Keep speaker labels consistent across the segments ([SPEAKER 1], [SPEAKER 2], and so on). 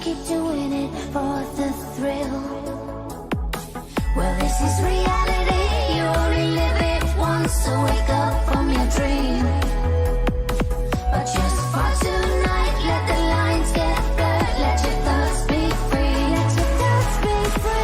[SPEAKER 1] keep doing it for the thrill. Well, this is reality. You only live it once, so wake up from your dream. But just for tonight, let the lines get blurred. Let your thoughts be free. Let your thoughts be free.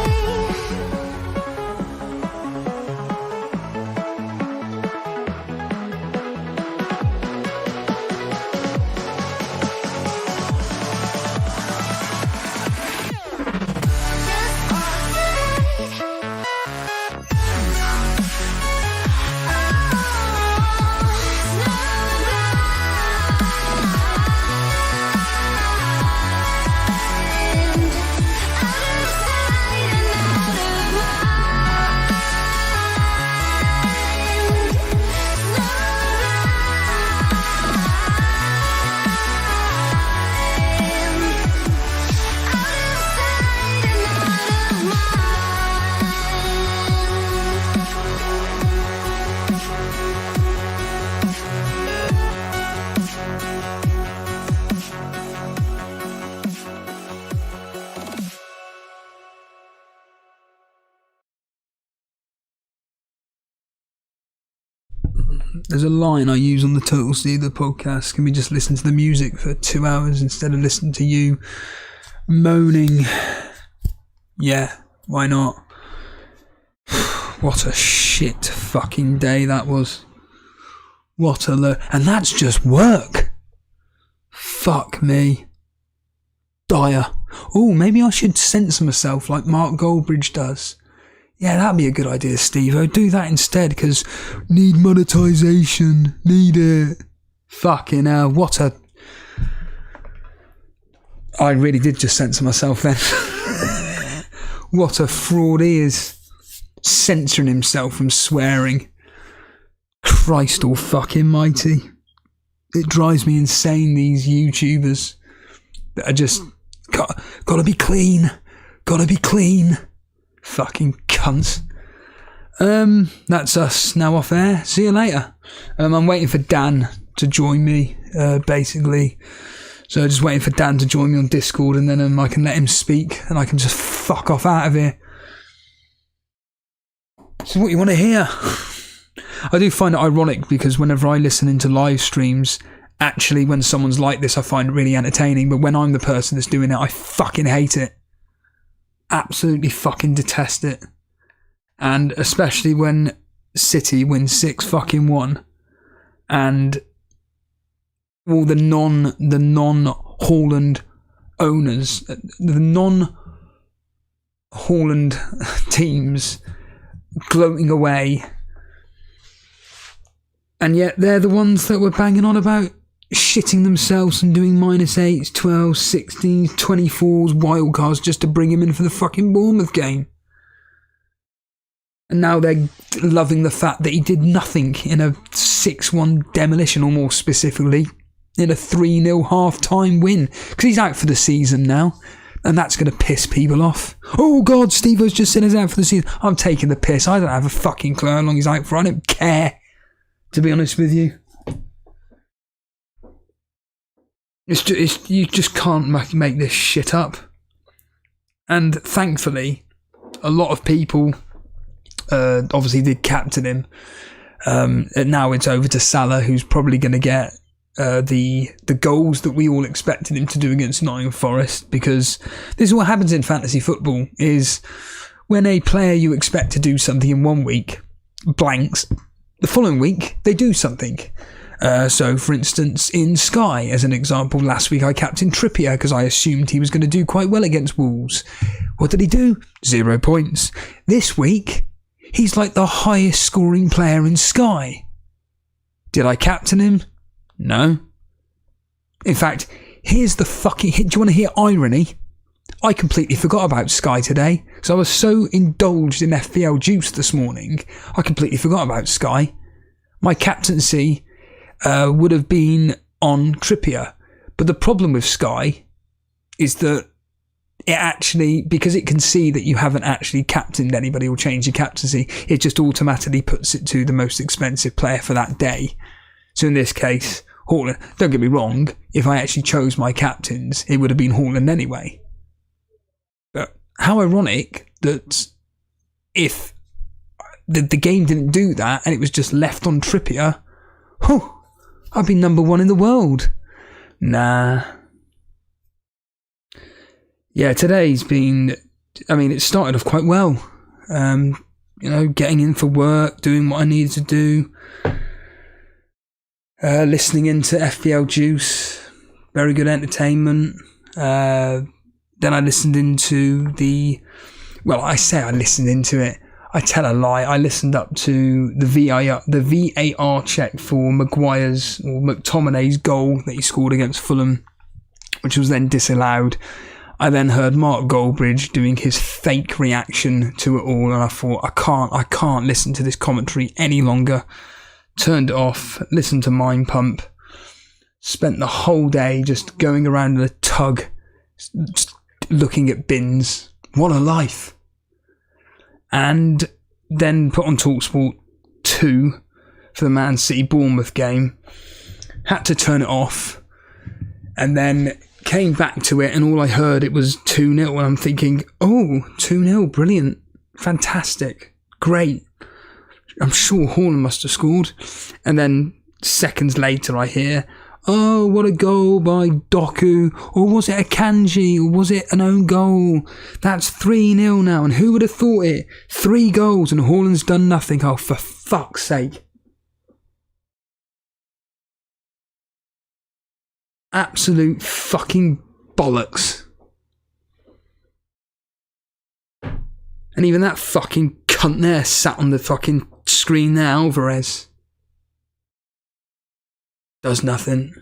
[SPEAKER 2] There's a line I use on the Total Steeler podcast. Can we just listen to the music for 2 hours instead of listening to you moaning? Yeah, why not? What a shit fucking day that was. What a and that's just work. Fuck me. Dire. Oh, maybe I should censor myself like Mark Goldbridge does. Yeah, that'd be a good idea, Steve-o. Do that instead, because need monetisation. Need it. Fucking hell, what a... I really did just censor myself then. What a fraud he is. Censoring himself from swearing. Christ all fucking mighty. It drives me insane, these YouTubers that are just... Gotta be clean. Gotta be clean. Fucking cunts. That's us now off air. See you later. I'm waiting for Dan to join me, basically. So just waiting for Dan to join me on Discord, and then I can let him speak and I can just fuck off out of here. So what you want to hear? I do find it ironic because whenever I listen into live streams, actually when someone's like this I find it really entertaining, but when I'm the person that's doing it I fucking hate it. Absolutely fucking detest it. And especially when City win 6-1 and all the non-Haaland owners, the non-Haaland teams gloating away, and yet they're the ones that were banging on about shitting themselves and doing -8s, 12s, 16s, 24s, wildcards just to bring him in for the fucking Bournemouth game. And now they're loving the fact that he did nothing in a 6-1 demolition, or more specifically, in a 3-0 half-time win. Because he's out for the season now. And that's going to piss people off. Oh God, Steve-o's just said he's out for the season. I'm taking the piss. I don't have a fucking clue how long he's out for. I don't care, to be honest with you. You just can't make this shit up. And thankfully, a lot of people obviously did captain him. And now it's over to Salah, who's probably going to get the goals that we all expected him to do against Nottingham Forest, because this is what happens in fantasy football, is when a player you expect to do something in 1 week blanks, the following week they do something. So, for instance, in Sky, as an example, last week I captained Trippier because I assumed he was going to do quite well against Wolves. What did he do? 0 points. This week, he's like the highest scoring player in Sky. Did I captain him? No. In fact, here's the fucking... Do you want to hear irony? I completely forgot about Sky today, because I was so indulged in FPL juice this morning, I completely forgot about Sky. My captaincy would have been on Trippier. But the problem with Sky is that it actually, because it can see that you haven't actually captained anybody or changed your captaincy, it just automatically puts it to the most expensive player for that day. So in this case, Haaland. Don't get me wrong, if I actually chose my captains, it would have been Haaland anyway. how ironic that if the game didn't do that and it was just left on Trippier, I'd be number 1 in the world. Nah. Yeah, today's been, I mean, it started off quite well. Getting in for work, doing what I needed to do, listening into FPL Juice, very good entertainment. Then I listened into I listened into it. I tell a lie. I listened up to the VAR check for McTominay's goal that he scored against Fulham, which was then disallowed. I then heard Mark Goldbridge doing his fake reaction to it all, and I thought, I can't listen to this commentary any longer. Turned it off, listened to Mind Pump, spent the whole day just going around in a tug, just looking at bins. What a life. And then put on TalkSport 2 for the Man City Bournemouth game. Had to turn it off, and then came back to it, and all I heard, it was 2-0, and I'm thinking, 2-0, brilliant, fantastic, great. I'm sure Haaland must have scored. And then seconds later I hear, what a goal by Doku, or was it a Kanji, or was it an own goal? That's 3-0 now, and who would have thought it? 3 goals and Haaland's done nothing. Oh, for fuck's sake. Absolute fucking bollocks. And even that fucking cunt there sat on the fucking screen there, Alvarez, does nothing.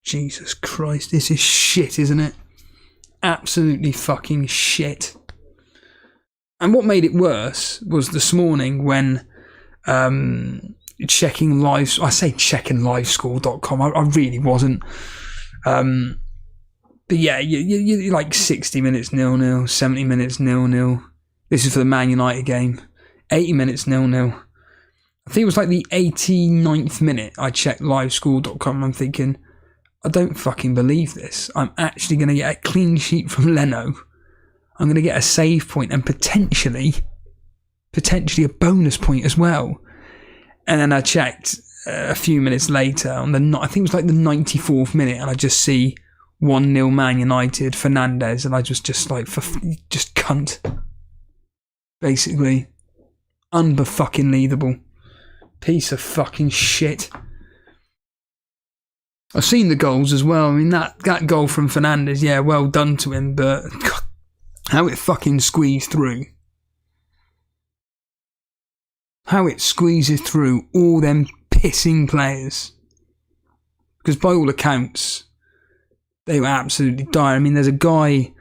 [SPEAKER 2] Jesus Christ, this is shit, isn't it? Absolutely fucking shit. And what made it worse was this morning when checking livescore.com. I really wasn't. But yeah, you like 60 minutes 0-0, 70 minutes 0-0. This is for the Man United game. 80 minutes 0-0. I think it was like the 89th minute I checked livescore.com. I'm thinking, I don't fucking believe this. I'm actually going to get a clean sheet from Leno. I'm going to get a save point and potentially a bonus point as well. And then I checked a few minutes later on I think it was like the 94th minute, and I just see 1-0 Man United, Fernandes, and I just cunt. Basically. Unbe-fucking-leadable. Piece of fucking shit. I've seen the goals as well. I mean, that goal from Fernandes, yeah, well done to him, but how it fucking squeezed through. How it squeezes through all them pissing players. Because by all accounts, they were absolutely dire. I mean, there's a guy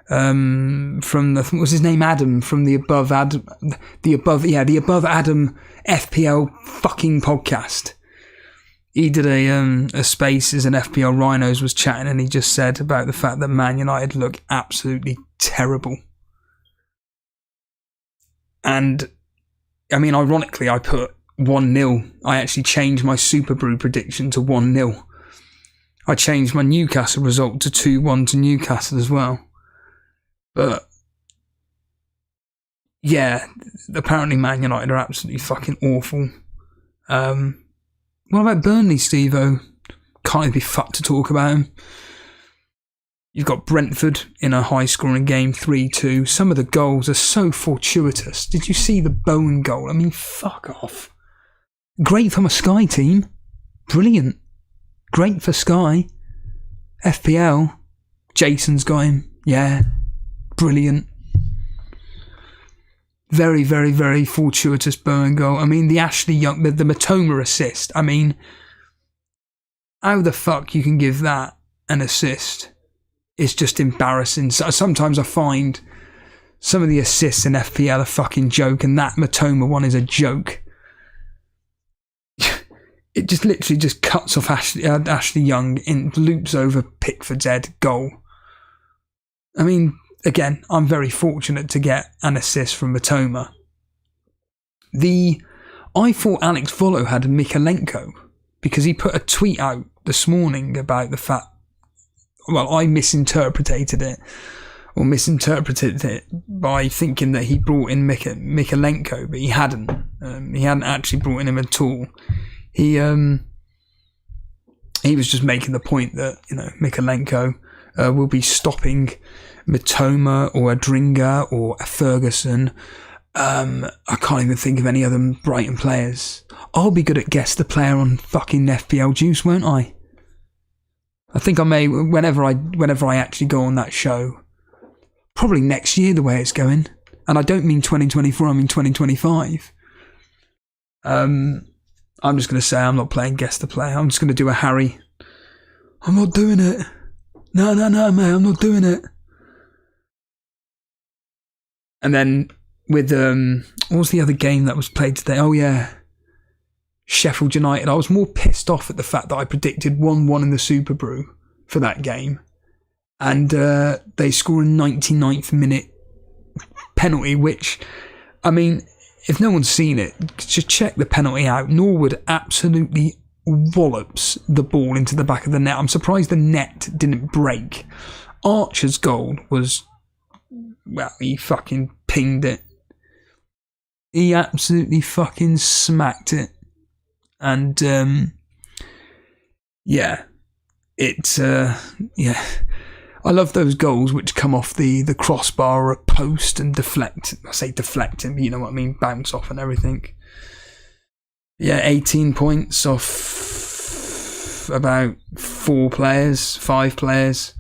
[SPEAKER 2] from what's his name? Adam, from the Above Adam FPL fucking podcast. He did a Spaces, and FPL Rhinos was chatting, and he just said about the fact that Man United look absolutely terrible. And I mean, ironically, I put 1-0. I actually changed my Super Brew prediction to 1-0. I changed my Newcastle result to 2-1 to Newcastle as well. But yeah, apparently Man United are absolutely fucking awful. What about Burnley, Steve-O? Can't be fucked to talk about him. You've got Brentford in a high-scoring game, 3-2. Some of the goals are so fortuitous. Did you see the Bowen goal? I mean, fuck off. Great from a Sky team. Brilliant. Great for Sky. FPL. Jason's got him. Yeah. Brilliant. Very, very, very fortuitous Bowen goal. I mean, the Ashley Young, the Matoma assist. I mean, how the fuck you can give that an assist? It's just embarrassing. So sometimes I find some of the assists in FPL a fucking joke, and that Matoma one is a joke. It just literally just cuts off Ashley Young and loops over Pickford's head, goal. I mean, again, I'm very fortunate to get an assist from Matoma. I thought Alex Volo had Mikalenko because he put a tweet out this morning about the fact, well, I misinterpreted it, or misinterpreted it by thinking that he brought in Mikalenko, but he hadn't. He hadn't actually brought in him at all. He was just making the point that, you know, Mikalenko will be stopping Mitoma or Adringa or Ferguson. I can't even think of any other Brighton players. I'll be good at guess the player on fucking FPL Juice, won't I? I think I may, whenever I actually go on that show. Probably next year, the way it's going. And I don't mean 2024, I mean 2025. I'm just going to say I'm not playing guess the player. I'm just going to do a Harry. I'm not doing it. No, mate, I'm not doing it. And then with, what was the other game that was played today? Oh, yeah. Sheffield United. I was more pissed off at the fact that I predicted 1-1 in the Super Brew for that game. And they score a 99th minute penalty, which, I mean, if no one's seen it, just check the penalty out. Norwood absolutely wallops the ball into the back of the net. I'm surprised the net didn't break. Archer's goal was, well, he fucking pinged it. He absolutely fucking smacked it. And, yeah, it's, yeah. I love those goals which come off the crossbar or a post and deflect. I say deflecting, but you know what I mean, bounce off and everything. Yeah, 18 points off about 5 players.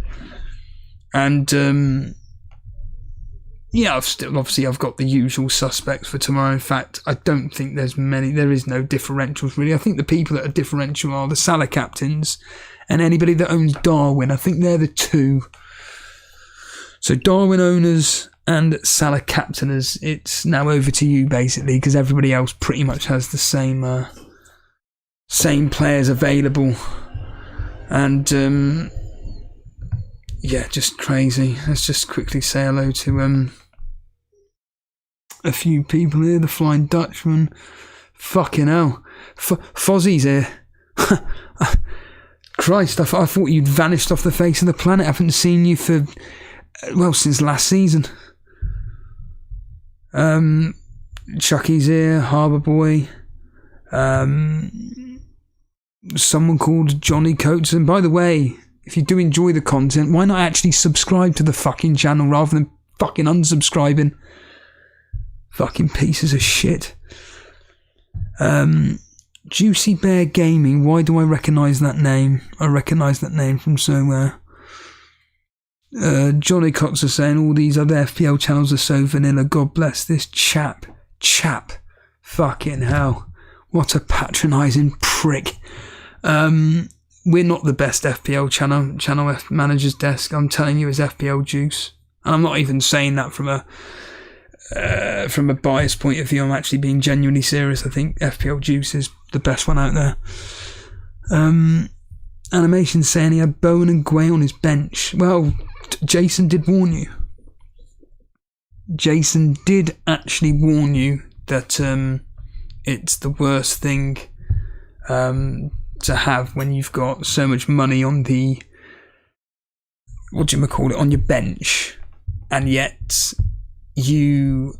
[SPEAKER 2] And, yeah, I've got the usual suspects for tomorrow. In fact, I don't think there is no differentials really. I think the people that are differential are the Salah captains and anybody that owns Darwin. I think they're the two. So Darwin owners and Salah captainers, it's now over to you basically, because everybody else pretty much has the same players available. And yeah, just crazy. Let's just quickly say hello to a few people here. The Flying Dutchman. Fucking hell. Fozzie's here. Christ, I thought you'd vanished off the face of the planet. I haven't seen you for, well, since last season. Chucky's here, Harbour Boy. Someone called Johnny Coates. And by the way, if you do enjoy the content, why not actually subscribe to the fucking channel rather than fucking unsubscribing? Fucking pieces of shit. Juicy Bear Gaming, why do I recognise that name? I recognise that name from somewhere. Johnny Cox is saying all these other FPL channels are so vanilla. God bless this chap. Fucking hell. What a patronising prick. We're not the best FPL channel manager's desk. I'm telling you, it's FPL Juice. And I'm not even saying that from a biased point of view. I'm actually being genuinely serious. I think FPL Juice is the best one out there. Animation saying he had Bowen and Guay on his bench. Well, Jason did warn you. Jason did actually warn you that it's the worst thing to have when you've got so much money on the, on your bench, and yet you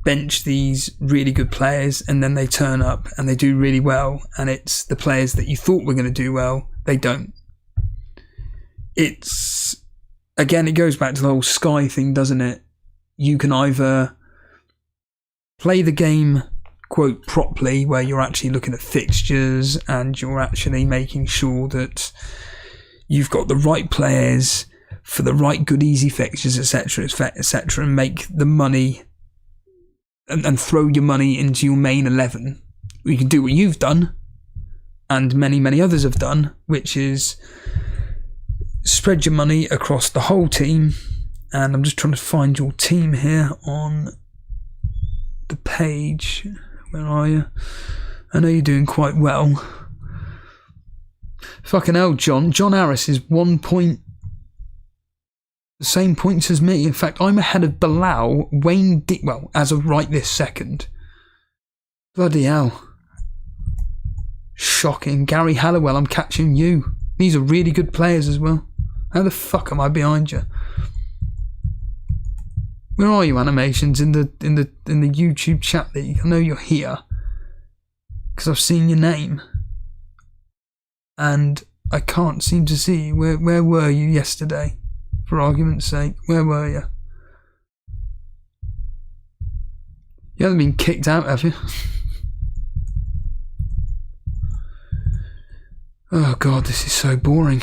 [SPEAKER 2] bench these really good players and then they turn up and they do really well, and it's the players that you thought were going to do well, they don't. It's, again, it goes back to the whole Sky thing, doesn't it? You can either play the game, quote, properly, where you're actually looking at fixtures and you're actually making sure that you've got the right players for the right good easy fixtures, etc., and make the money and throw your money into your main 11. You can do what you've done and many others have done, which is spread your money across the whole team. And I'm just trying to find your team here on the page. Where are you? I know you're doing quite well. Fucking hell, John Harris is 1 point, the same points as me. In fact, I'm ahead of Bilal, well, as of right this second. Bloody hell. Shocking. Gary Halliwell, I'm catching you. These are really good players as well. How the fuck am I behind you? Where are you, animations, in the YouTube chat league? I know you're here because I've seen your name, and I can't seem to see you. Where were you yesterday? For argument's sake, where were you? You haven't been kicked out, have you? Oh God, this is so boring.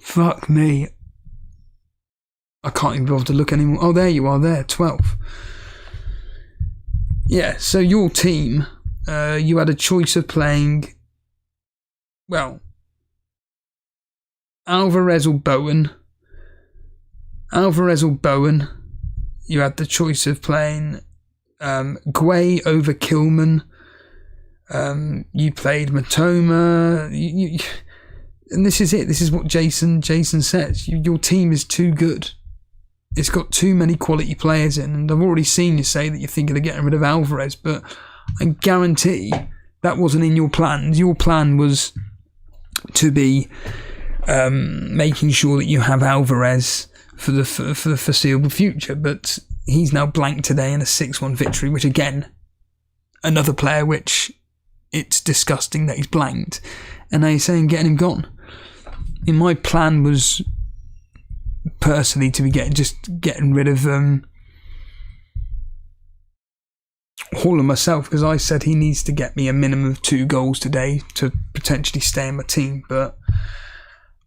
[SPEAKER 2] Fuck me. I can't even bother to look anymore. Oh, there you are, there, 12. Yeah, so your team, you had a choice of playing, well, Alvarez or Bowen. Alvarez or Bowen. You had the choice of playing Guay over Kilman. You played Matoma. And this is it. This is what Jason says. Your team is too good. It's got too many quality players in. And I've already seen you say that you're thinking of getting rid of Alvarez, but I guarantee that wasn't in your plans. Your plan was to be making sure that you have Alvarez for the foreseeable future, but he's now blanked today in a 6-1 victory, which again, another player which it's disgusting that he's blanked, and now you're saying getting him gone. And my plan was personally to be getting rid of Haaland myself, because I said he needs to get me a minimum of 2 goals today to potentially stay in my team, but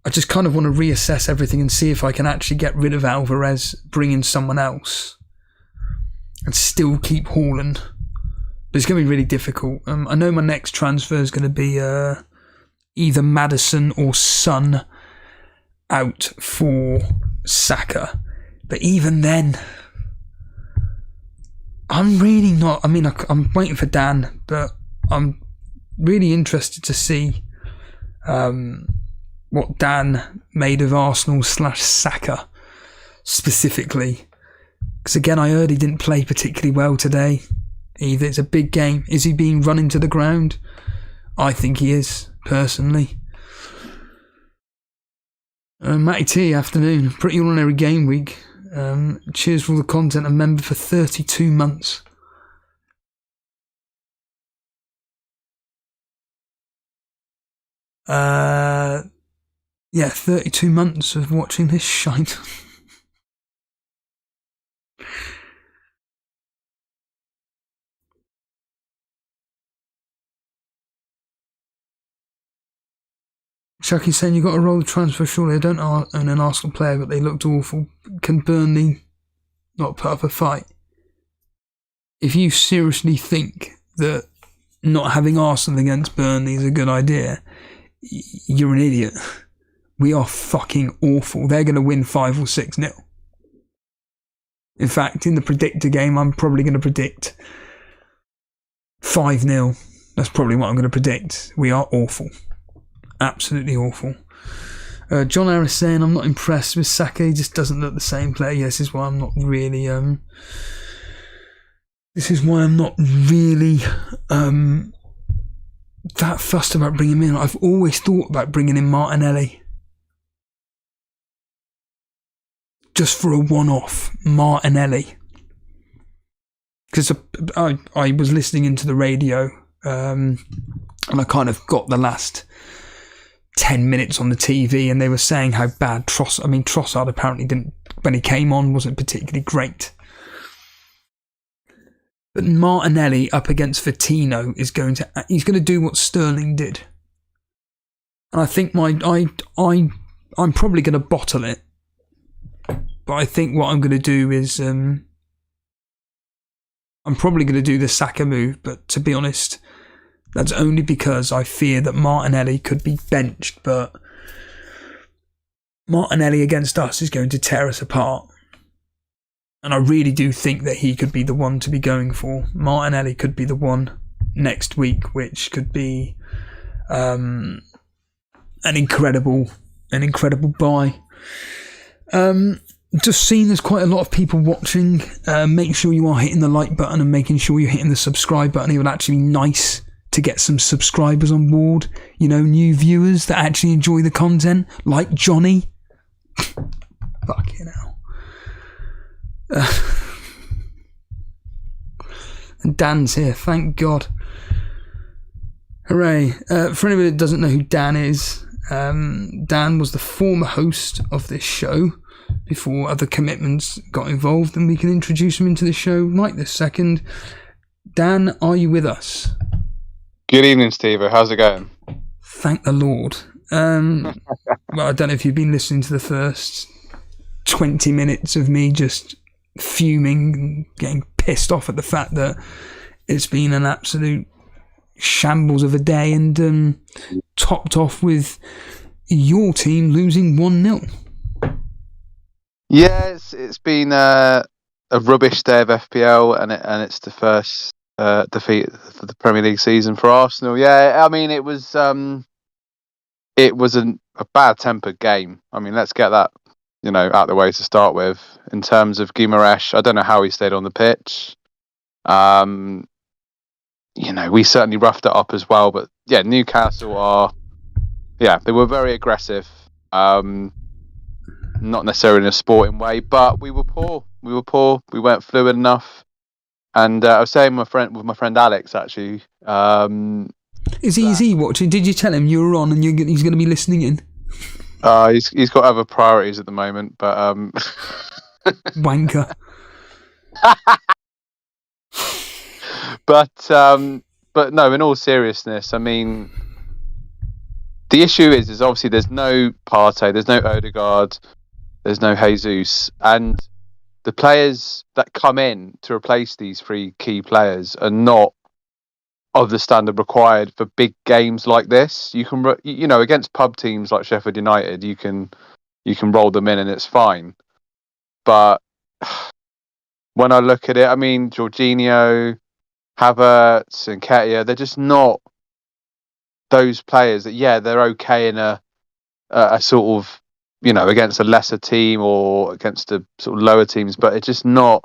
[SPEAKER 2] I just kind of want to reassess everything and see if I can actually get rid of Alvarez, bring in someone else, and still keep Haaland. But it's going to be really difficult. I know my next transfer is going to be either Maddison or Son out for Saka. But even then, I'm really not... I mean, I'm waiting for Dan, but I'm really interested to see what Dan made of Arsenal/Saka specifically. Because again, I heard he didn't play particularly well today either. It's a big game. Is he being run into the ground? I think he is, personally. Matty T, afternoon. Pretty ordinary game week. Cheers for all the content. A member for 32 months. Yeah, 32 months of watching this shite. Shacky's saying you got to roll the transfer. Surely I don't own an Arsenal player, but they looked awful. Can Burnley not put up a fight? If you seriously think that not having Arsenal against Burnley is a good idea, you're an idiot. We are fucking awful. They're going to win 5 or 6-0. In fact, in the predictor game, I'm probably going to predict 5-0. That's probably what I'm going to predict. We are awful. Absolutely awful. John Harris saying, I'm not impressed with Saka. He just doesn't look the same player. Yes, this is why I'm not really... that fussed about bringing him in. I've always thought about bringing in Martinelli. Just for a one-off. Martinelli. Because I was listening into the radio and I kind of got the last 10 minutes on the TV and they were saying how bad Trossard apparently didn't, when he came on, wasn't particularly great. But Martinelli up against Vitinho he's going to do what Sterling did. And I think I'm probably going to bottle it. But I think what I'm going to do is I'm probably going to do the Saka move, but to be honest, that's only because I fear that Martinelli could be benched, but Martinelli against us is going to tear us apart. And I really do think that he could be the one to be going for. Martinelli could be the one next week, which could be an incredible buy. Just seeing there's quite a lot of people watching. Make sure you are hitting the like button and making sure you're hitting the subscribe button. It would actually be nice to get some subscribers on board. You know, new viewers that actually enjoy the content, like Johnny. Fuck it. Fucking hell. And Dan's here, thank God. Hooray. For anybody that doesn't know who Dan is, Dan was the former host of this show before other commitments got involved, and we can introduce him into the show right this second. Dan, are you with us?
[SPEAKER 3] Good evening, Steve. How's it going?
[SPEAKER 2] Thank the Lord. Well, I don't know if you've been listening to the first 20 minutes of me just fuming and getting pissed off at the fact that it's been an absolute shambles of a day, and topped off with your team losing 1-0.
[SPEAKER 3] Yeah, it's been a rubbish day of FPL, and it's the first defeat for the Premier League season for Arsenal. Yeah, I mean it was a bad-tempered game. I mean, let's get that out of the way to start with. In terms of Guimaraes, I don't know how he stayed on the pitch. We certainly roughed it up as well, but yeah, Newcastle they were very aggressive. Not necessarily in a sporting way, but we were poor. We weren't fluid enough. And I was saying with my friend Alex, actually.
[SPEAKER 2] Is he watching? Did you tell him you were on and he's going to be listening in?
[SPEAKER 3] He's got other priorities at the moment, but
[SPEAKER 2] wanker.
[SPEAKER 3] But no, in all seriousness, I mean, the issue is obviously there's no Partey, there's no Odegaard, there's no Jesus, and the players that come in to replace these three key players are not of the standard required for big games like this. You can, against pub teams like Sheffield United, you can roll them in and it's fine. But when I look at it, I mean, Jorginho, Havertz, and Nketiah, they're just not those players that, they're okay in a sort of, against a lesser team or against the sort of lower teams, but it's just not.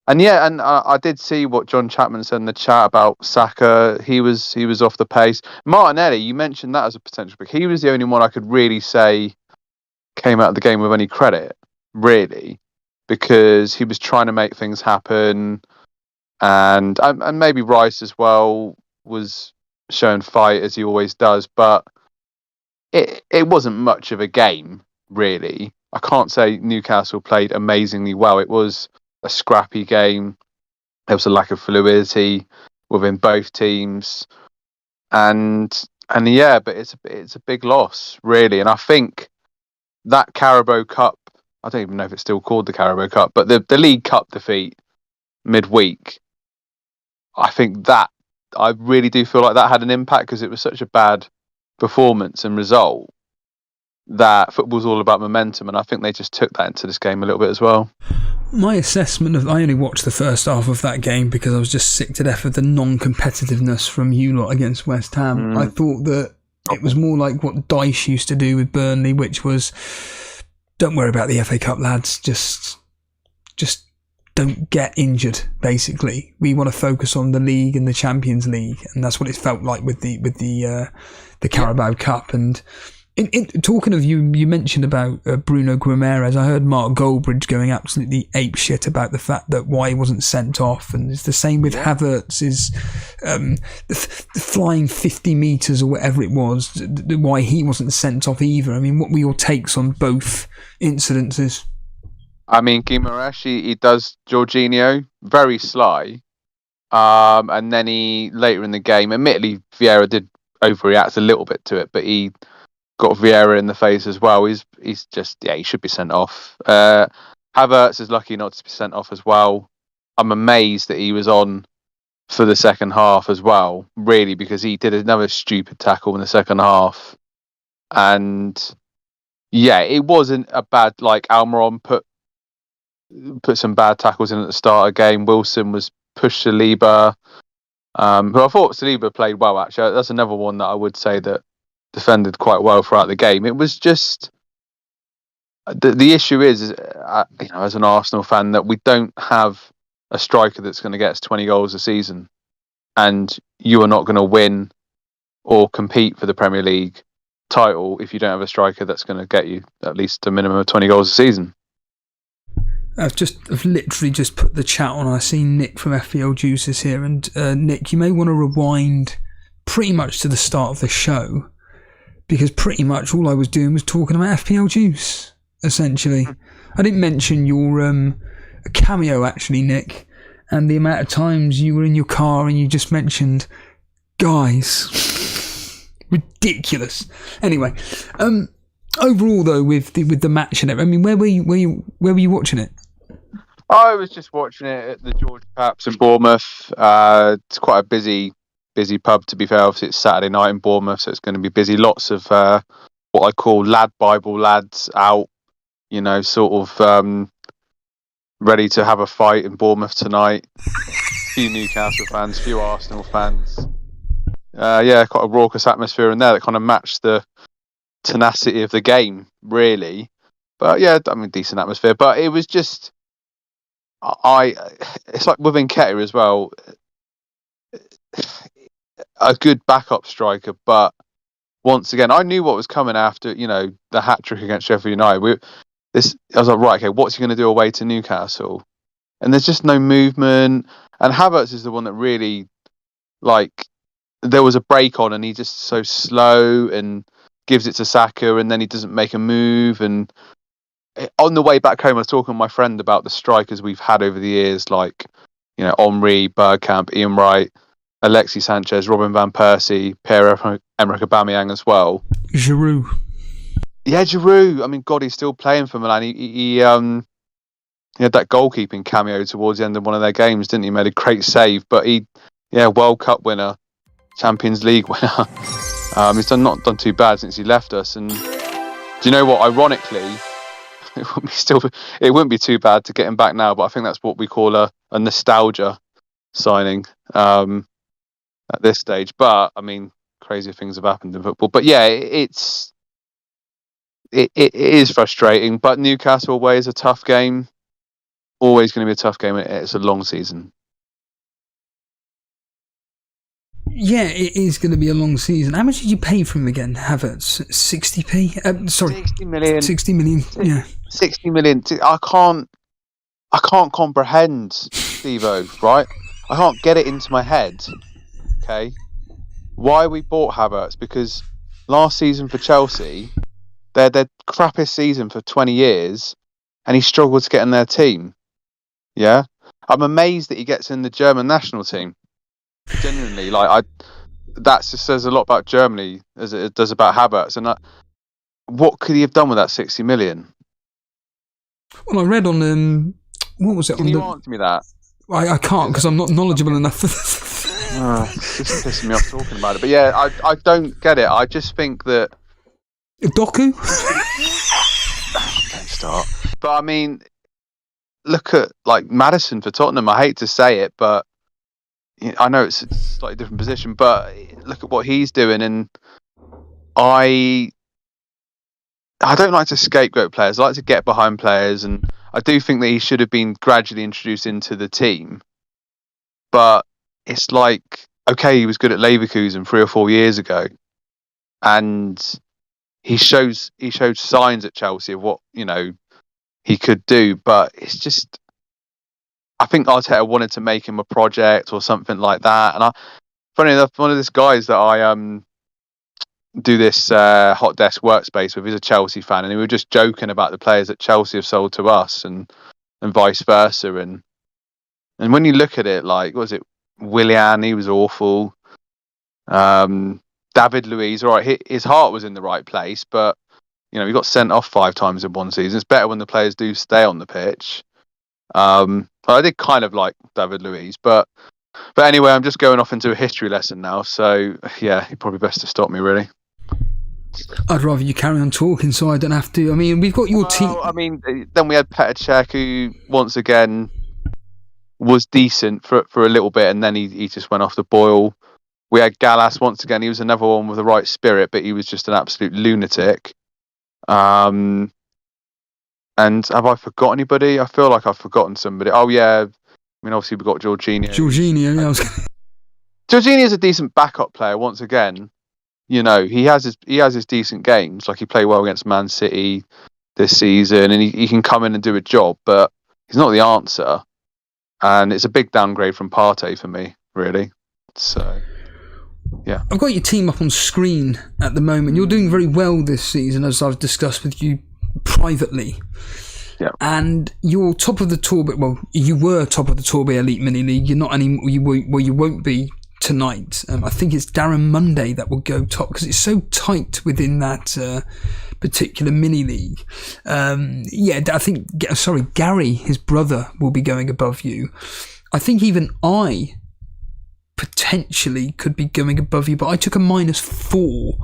[SPEAKER 3] And I did see what John Chapman said in the chat about Saka. He was off the pace. Martinelli, you mentioned that as a potential pick. He was the only one I could really say came out of the game with any credit, really, because he was trying to make things happen, and maybe Rice as well was showing fight as he always does, but it wasn't much of a game, really. I can't say Newcastle played amazingly well. It was a scrappy game. There was a lack of fluidity within both teams, and but it's a big loss, really. And I think that Carabao Cup, I don't even know if it's still called the Carabao Cup, but the League Cup defeat midweek, I think that I really do feel like that had an impact, because it was such a bad performance and result that football's all about momentum, and I think they just took that into this game a little bit as well.
[SPEAKER 2] My assessment I only watched the first half of that game because I was just sick to death of the non-competitiveness from you lot against West Ham. I thought that it was more like what Dyche used to do with Burnley, which was, don't worry about the FA Cup, lads, just don't get injured, basically. We want to focus on the league and the Champions League, and that's what it felt like with the Carabao Cup. And talking of you mentioned about Bruno Guimaraes. I heard Mark Goldbridge going absolutely apeshit about the fact that why he wasn't sent off, and it's the same with Havertz. Is the flying 50 metres or whatever it was, why he wasn't sent off either. I mean, what were your takes on both incidences?
[SPEAKER 3] I mean, Guimaraes, he does Jorginho very sly, and then he later in the game, admittedly Vieira did overreact a little bit to it, but he got Vieira in the face as well. He's just, he should be sent off. Havertz is lucky not to be sent off as well. I'm amazed that he was on for the second half as well, really, because he did another stupid tackle in the second half. And it wasn't a bad, like, Almiron put some bad tackles in at the start of the game. Wilson was pushed Saliba, who I thought Saliba played well, actually. That's another one that I would say that defended quite well throughout the game. It was just the issue is as an Arsenal fan, that we don't have a striker that's going to get us 20 goals a season, and you are not going to win or compete for the Premier League title if you don't have a striker that's going to get you at least a minimum of 20 goals a season.
[SPEAKER 2] I've literally just put the chat on. I see Nick from FPL Juices here, and Nick, you may want to rewind pretty much to the start of the show, because pretty much all I was doing was talking about FPL Juice, essentially. I didn't mention your cameo, actually, Nick, and the amount of times you were in your car and you just mentioned guys. Ridiculous. Anyway, overall though, with the match and everything, I mean, where were you watching it?
[SPEAKER 3] I was just watching it at the George Paps in Bournemouth. It's quite a busy pub, to be fair. Obviously, it's Saturday night in Bournemouth, so it's going to be busy. Lots of what I call lad Bible lads out, sort of ready to have a fight in Bournemouth tonight. A few Newcastle fans, a few Arsenal fans. Quite a raucous atmosphere in there that kind of matched the tenacity of the game, really. But yeah, I mean, decent atmosphere. But it was just, it's like with Nketiah as well, a good backup striker. But once again, I knew what was coming after, the hat trick against Sheffield United. I was like, right, okay, what's he going to do away to Newcastle? And there's just no movement. And Havertz is the one that really, there was a break on, and he's just so slow and gives it to Saka, and then he doesn't make a move. And on the way back home, I was talking to my friend about the strikers we've had over the years, like, Omri, Bergkamp, Ian Wright, Alexis Sanchez, Robin Van Persie, Pierre-Emerick Aubameyang as well.
[SPEAKER 2] Giroud.
[SPEAKER 3] Yeah, Giroud. I mean, God, he's still playing for Milan. He had that goalkeeping cameo towards the end of one of their games, didn't he? Made a great save, but World Cup winner, Champions League winner. He's not done too bad since he left us. And do you know what? Ironically, it wouldn't be too bad to get him back now. But I think that's what we call a nostalgia signing at this stage. But I mean, crazy things have happened in football. But yeah, it is frustrating. But Newcastle away is a tough game. Always going to be a tough game. It's a long season.
[SPEAKER 2] Yeah, it is going to be a long season. How much did you pay for him again, Havertz? 60p? Sorry,
[SPEAKER 3] 60 million.
[SPEAKER 2] 60 million. Yeah,
[SPEAKER 3] 60 million. I can't comprehend, Steve-O, right? I can't get it into my head. Okay, why we bought Havertz? Because last season for Chelsea, their crappiest season for 20 years, and he struggled to get in their team. Yeah, I'm amazed that he gets in the German national team. Genuinely, that just says a lot about Germany as it does about Havertz. And what could he have done with that 60 million?
[SPEAKER 2] Well, I read on what was it?
[SPEAKER 3] Can you answer me that?
[SPEAKER 2] I can't, because I'm not knowledgeable enough.
[SPEAKER 3] It's just pissing me off talking about it. But yeah, I don't get it. I just think that
[SPEAKER 2] Doku.
[SPEAKER 3] Don't start. But I mean, look at Maddison for Tottenham. I hate to say it, but I know it's a slightly different position, but look at what he's doing. And I don't like to scapegoat players. I like to get behind players, and I do think that he should have been gradually introduced into the team. But it's okay, he was good at Leverkusen 3 or 4 years ago, and he showed signs at Chelsea of what he could do. But it's just, I think Arteta wanted to make him a project or something like that. And funny enough, one of these guys that I do this hot desk workspace with is a Chelsea fan, and we were just joking about the players that Chelsea have sold to us and vice versa. And when you look at it, what was it? Willian, he was awful. David Luiz, all right, his heart was in the right place, but he got sent off 5 times in one season. It's better when the players do stay on the pitch. I did kind of like David Luiz, but anyway, I'm just going off into a history lesson now. So yeah, you're probably best to stop me, really.
[SPEAKER 2] I'd rather you carry on talking, so I don't have to. I mean, we've got your team.
[SPEAKER 3] I mean, then we had Petr Cech, who once again was decent for a little bit, and then he just went off the boil. We had Gallas once again. He was another one with the right spirit, but he was just an absolute lunatic. And have I forgot anybody? I feel like I've forgotten somebody. Oh yeah, I mean, obviously we've got Jorginho.
[SPEAKER 2] Yeah.
[SPEAKER 3] Jorginho is a decent backup player. Once again, he has his decent games. Like, he played well against Man City this season, and he can come in and do a job. But he's not the answer, and it's a big downgrade from Partey for me, really. So, yeah.
[SPEAKER 2] I've got your team up on screen at the moment. You're doing very well this season, as I've discussed with you privately.
[SPEAKER 3] Yeah.
[SPEAKER 2] And you're top of the Torbay. Well, you were top of the Torbay Elite Mini League. You're not anymore. You won't be tonight. I think it's Darren Monday that will go top because it's so tight within that particular mini league. I think. Sorry, Gary, his brother, will be going above you. I think even I potentially could be going above you, but I took a -4,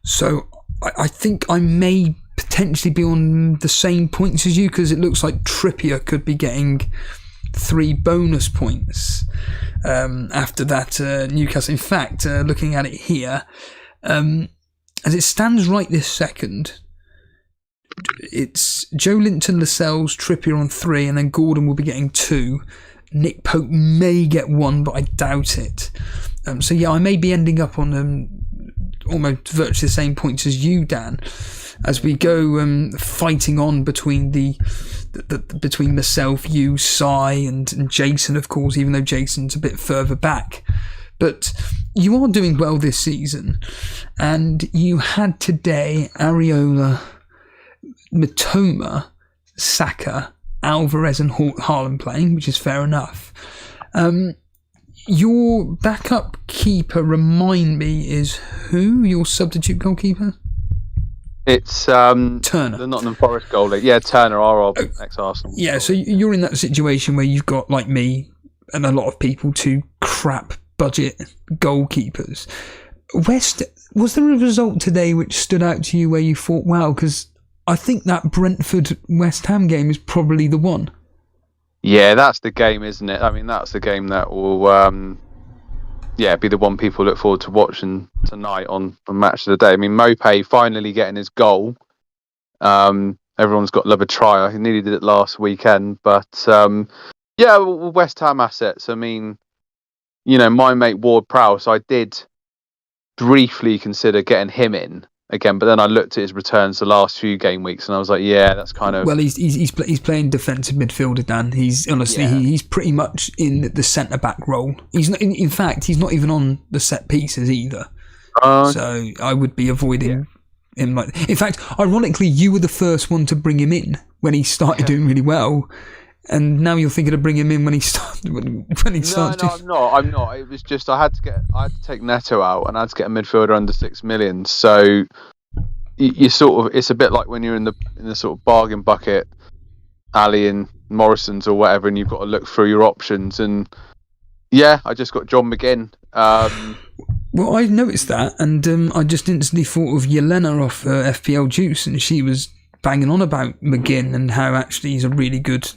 [SPEAKER 2] so I think I may potentially be on the same points as you, because it looks like Trippier could be getting 3 bonus points after that Newcastle. In fact, looking at it here, as it stands right this second, it's Joe Linton, Lascelles, Trippier on 3, and then Gordon will be getting 2. Nick Pope may get 1, but I doubt it. So yeah, I may be ending up on almost virtually the same points as you, Dan, as we go fighting on between between myself, you, Sai, and Jason, of course, even though Jason's a bit further back. But you are doing well this season, and you had today Areola, Matoma, Saka, Alvarez and Haaland playing, which is fair enough. Your backup keeper, remind me, is who? Your substitute goalkeeper?
[SPEAKER 3] It's
[SPEAKER 2] Turner.
[SPEAKER 3] The Nottingham Forest goalie. Yeah, Turner, our ex-Arsenal.
[SPEAKER 2] Yeah, so you're in that situation where you've got, like me and a lot of people, 2 crap budget goalkeepers. Was there a result today which stood out to you where you thought, wow, because I think that Brentford West Ham game is probably the one?
[SPEAKER 3] Yeah, that's the game, isn't it? I mean, that's the game that will, be the one people look forward to watching tonight on Match of the Day. I mean, Mopé finally getting his goal. Everyone's got to love a try. He nearly did it last weekend, but West Ham assets. I mean, my mate Ward Prowse, I did briefly consider getting him in again, but then I looked at his returns the last few game weeks, and I was like, yeah, that's kind of.
[SPEAKER 2] Well, he's playing defensive midfielder, Dan. He's honestly he's pretty much in the centre back role. He's not. In fact, he's not even on the set pieces either. So I would be avoiding him. In fact, ironically, you were the first one to bring him in when he started doing really well. And now you're thinking of bringing him in when he starts. No,
[SPEAKER 3] I'm not. It was just I had to take Neto out, and I had to get a midfielder under 6 million. So you sort of, it's a bit like when you're in the sort of bargain bucket, Ali and Morrison's or whatever, and you've got to look through your options. And yeah, I just got John McGinn.
[SPEAKER 2] Well, I noticed that, and I just instantly thought of Yelena off FPL Juice, and she was banging on about McGinn and how actually he's a really good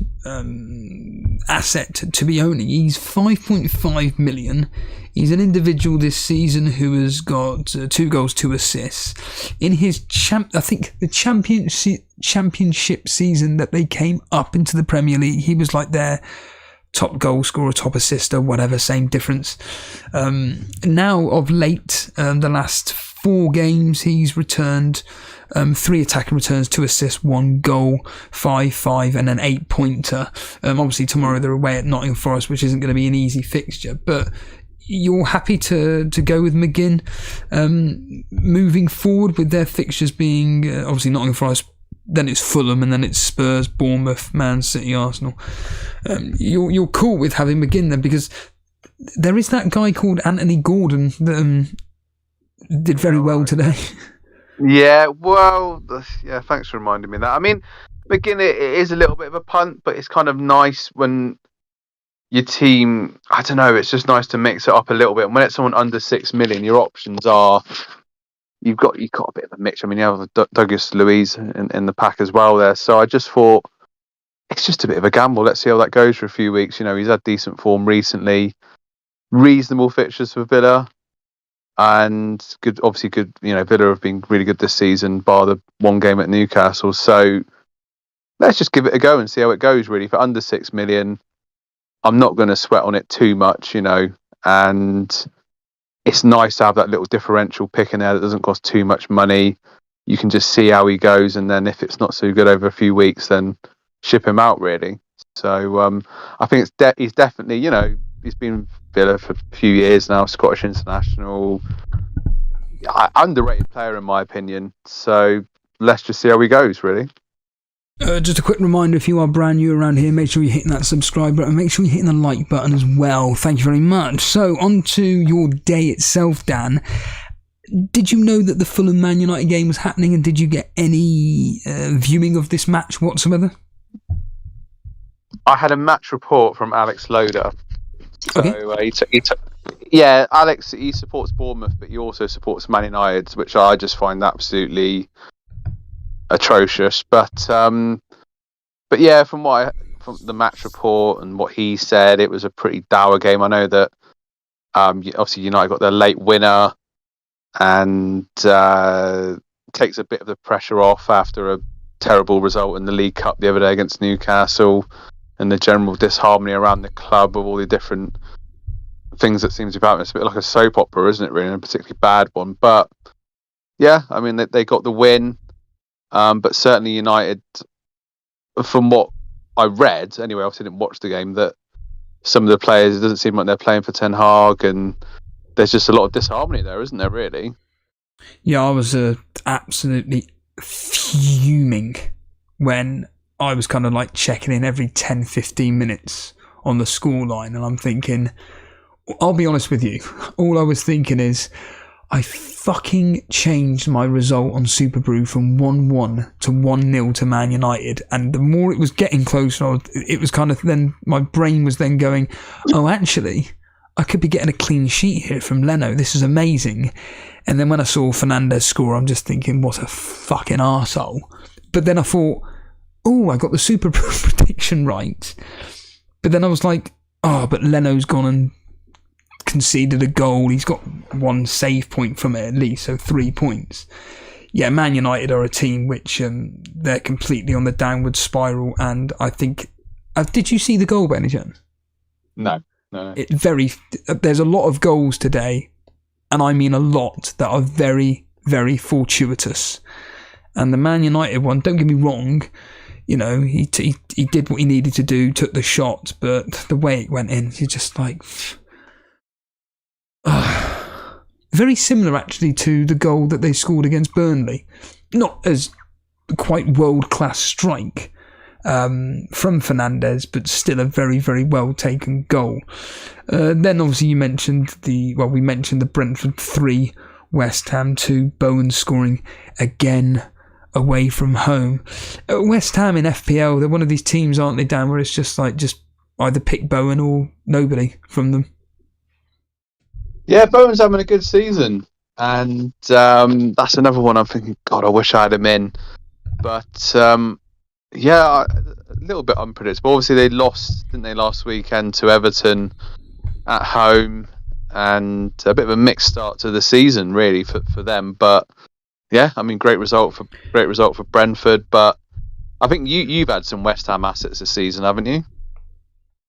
[SPEAKER 2] asset to be owning. He's 5.5 million. He's an individual this season who has got 2 goals, 2 assists. In his I think the championship season that they came up into the Premier League, he was like their top goal scorer, top assister, whatever, same difference. Now of late, the last 4 games, he's returned 3 attacking returns, 2 assists, 1 goal, 5, and an 8-pointer. Obviously tomorrow they're away at Nottingham Forest, which isn't going to be an easy fixture, but you're happy to go with McGinn moving forward with their fixtures being obviously Nottingham Forest, then it's Fulham, and then it's Spurs, Bournemouth, Man City, Arsenal. You're cool with having McGinn then, because there is that guy called Anthony Gordon that did very well today.
[SPEAKER 3] Yeah, well, thanks for reminding me of that. I mean, McGinn, it is a little bit of a punt, but it's kind of nice when your team, I don't know, it's just nice to mix it up a little bit. And when it's someone under 6 million, your options are, you've got a bit of a mix. I mean, you have Douglas Luiz in the pack as well there. So I just thought, it's just a bit of a gamble. Let's see how that goes for a few weeks. He's had decent form recently, reasonable fixtures for Villa. And obviously good. Villa have been really good this season, bar the 1 game at Newcastle. So let's just give it a go and see how it goes. Really, for under 6 million, I'm not going to sweat on it too much, And it's nice to have that little differential pick in there that doesn't cost too much money. You can just see how he goes, and then if it's not so good over a few weeks, then ship him out. Really. So I think he's definitely, he's been Villa for a few years now, Scottish international, underrated player in my opinion. So let's just see how he goes, really.
[SPEAKER 2] Just a quick reminder, if you are brand new around here, make sure you're hitting that subscribe button, make sure you're hitting the like button as well. Thank you very much. So, on to your day itself, Dan. Did you know that the Fulham Man United game was happening, and did you get any viewing of this match whatsoever?
[SPEAKER 3] I had a match report from Alex Loader. So
[SPEAKER 2] Okay.
[SPEAKER 3] Alex, he supports Bournemouth, but he also supports Man United, which I just find absolutely atrocious. But yeah, from the match report and what he said, it was a pretty dour game. I know that obviously United got their late winner, and takes a bit of the pressure off after a terrible result in the League Cup the other day against Newcastle, and the general disharmony around the club with all the different things that seems to be happening. It's a bit like a soap opera, isn't it, really? And a particularly bad one. But yeah, I mean, they got the win. But certainly United, from what I read, anyway, obviously didn't watch the game, that some of the players, it doesn't seem like they're playing for Ten Hag, and there's just a lot of disharmony there, isn't there, really?
[SPEAKER 2] Yeah, I was absolutely fuming when I was kind of like checking in every 10-15 minutes on the scoreline, and I'm thinking, I'll be honest with you, all I was thinking is, I fucking changed my result on Super Brew from 1-1 to 1-0 to Man United, and the more it was getting closer, it was kind of then, my brain was then going, oh, actually, I could be getting a clean sheet here from Leno, this is amazing. And then when I saw Fernandes score, I'm just thinking, what a fucking arsehole. But then I thought, oh, I got the Super Brew prediction right. But then I was like, oh, but Leno's gone and conceded a goal. He's got one save point from it at least, so 3 points. Yeah, Man United are a team which they're completely on the downward spiral, and I think... did you see the goal by any chance?
[SPEAKER 3] No.
[SPEAKER 2] There's a lot of goals today, and I mean a lot, that are very, very fortuitous. And the Man United one, don't get me wrong, he did what he needed to do, took the shot, but the way it went in, you're just like... very similar actually to the goal that they scored against Burnley. Not as quite world-class strike from Fernandes, but still a very, very well taken goal. Then obviously we mentioned the Brentford 3, West Ham 2, Bowen scoring again away from home. West Ham in FPL, they're one of these teams, aren't they, Dan, where it's just either pick Bowen or nobody from them.
[SPEAKER 3] Yeah, Bowen's having a good season, and that's another one I'm thinking, God, I wish I had him in. But yeah, a little bit unpredictable. Obviously, they lost, didn't they, last weekend to Everton at home, and a bit of a mixed start to the season, really, for them. But yeah, I mean, great result for Brentford. But I think you've had some West Ham assets this season, haven't you?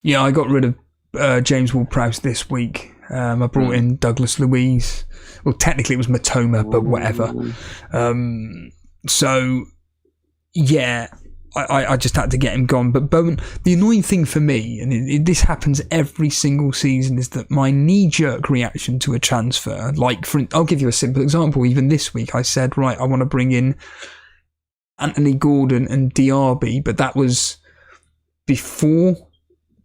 [SPEAKER 2] Yeah, I got rid of James Ward-Prowse this week. I brought in Douglas Luiz. Well, technically it was Matoma, but whatever. So, yeah, I just had to get him gone. But Bowen, the annoying thing for me, and this happens every single season, is that my knee-jerk reaction to a transfer, I'll give you a simple example. Even this week I said, right, I want to bring in Anthony Gordon and Diaby, but that was before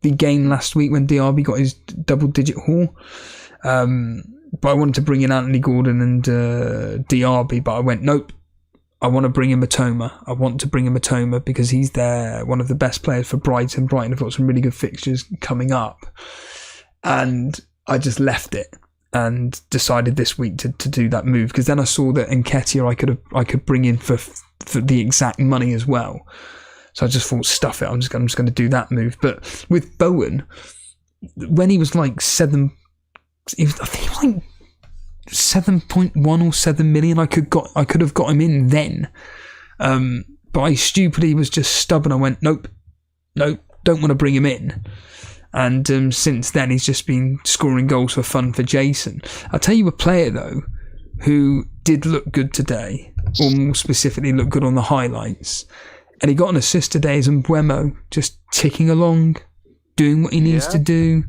[SPEAKER 2] the game last week when Diaby got his double-digit haul. But I wanted to bring in Anthony Gordon and Diaby, but I went, nope, I want to bring in Matoma. I want to bring in Matoma because he's one of the best players for Brighton. Brighton have got some really good fixtures coming up. And I just left it and decided this week to do that move, because then I saw that Nketiah I could bring in for the exact money as well. So I just thought, stuff it, I'm just going to do that move. But with Bowen, when he was like I think he was like 7.1 or 7 million, I could have got him in then. But I stupidly was just stubborn. I went, nope, don't want to bring him in. And since then, he's just been scoring goals for fun for Jason. I'll tell you a player, though, who did look good today, or more specifically look good on the highlights, And he got an assist today as Mbeumo, just ticking along, doing what he needs to do.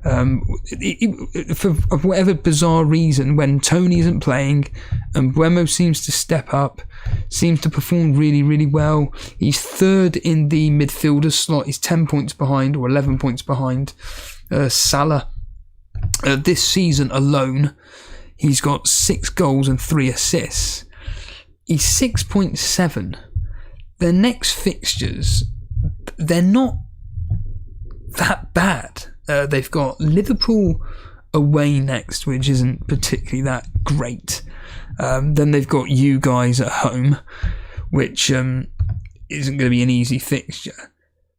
[SPEAKER 2] For whatever bizarre reason, when Tony isn't playing, Mbeumo seems to step up, seems to perform really, really well. He's third in the midfielder slot. He's 10 points behind, or 11 points behind Salah. This season alone, he's got 6 goals and 3 assists. He's 6.7. Their next fixtures, they're not that bad. They've got Liverpool away next, which isn't particularly that great. Then they've got you guys at home, which isn't going to be an easy fixture.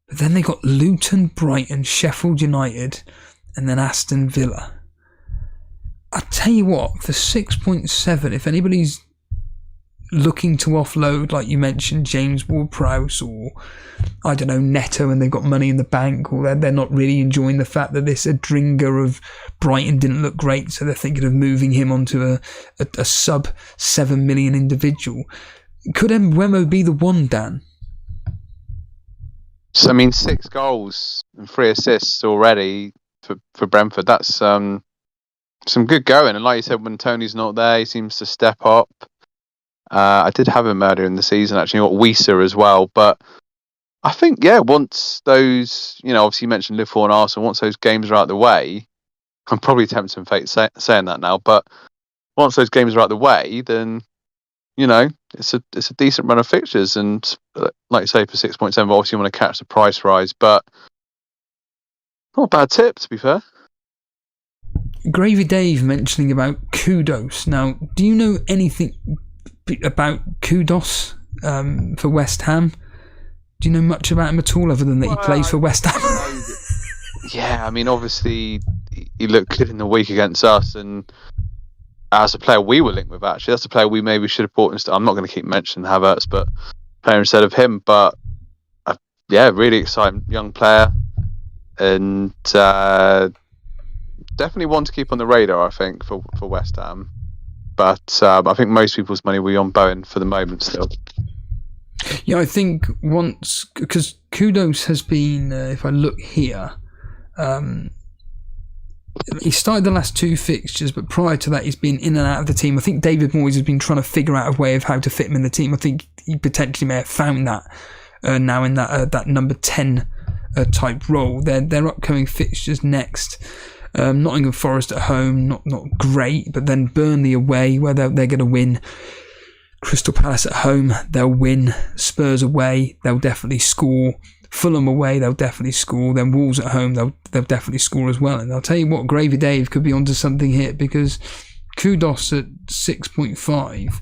[SPEAKER 2] But then they've got Luton, Brighton, Sheffield United, and then Aston Villa. I tell you what, for 6.7, if anybody's looking to offload, like you mentioned, James Ward-Prowse, or I don't know, Neto, and they've got money in the bank, or they're not really enjoying the fact that this Adringa of Brighton didn't look great, so they're thinking of moving him onto a sub 7 million individual. Could Mbeumo be the one, Dan?
[SPEAKER 3] So, I mean, 6 goals and 3 assists already for Brentford. That's some good going. And like you said, when Tony's not there, he seems to step up. I did have him earlier in the season, actually, got Wieser as well. But I think, once those, obviously you mentioned Liverpool and Arsenal, once those games are out of the way, I'm probably tempting fate saying that now, but once those games are out of the way, then, it's a decent run of fixtures. And like you say, for 6.7, obviously you want to catch the price rise, but not a bad tip, to be fair.
[SPEAKER 2] Gravy Dave mentioning about Kudus. Now, do you know anything about Kudus for West Ham? Do you know much about him at all, other than that he plays for West Ham?
[SPEAKER 3] Yeah, I mean, obviously he looked good in the week against us, and as a player we were linked with, actually, that's a player we maybe should have bought instead. I'm not going to keep mentioning Havertz, but player instead of him. But really exciting young player, and definitely one to keep on the radar, I think, for West Ham. But I think most people's money will be on Bowen for the moment still.
[SPEAKER 2] Yeah, I think once, because Kudus has been, if I look here, he started the last 2 fixtures, but prior to that he's been in and out of the team. I think David Moyes has been trying to figure out a way of how to fit him in the team. I think he potentially may have found that now in that number 10 type role. Their upcoming fixtures next. Nottingham Forest at home, not great, but then Burnley away, where they're going to win. Crystal Palace at home, they'll win. Spurs away, they'll definitely score. Fulham away, they'll definitely score. Then Wolves at home, they'll definitely score as well. And I'll tell you what, Gravy Dave could be onto something here, because Kudus at 6.5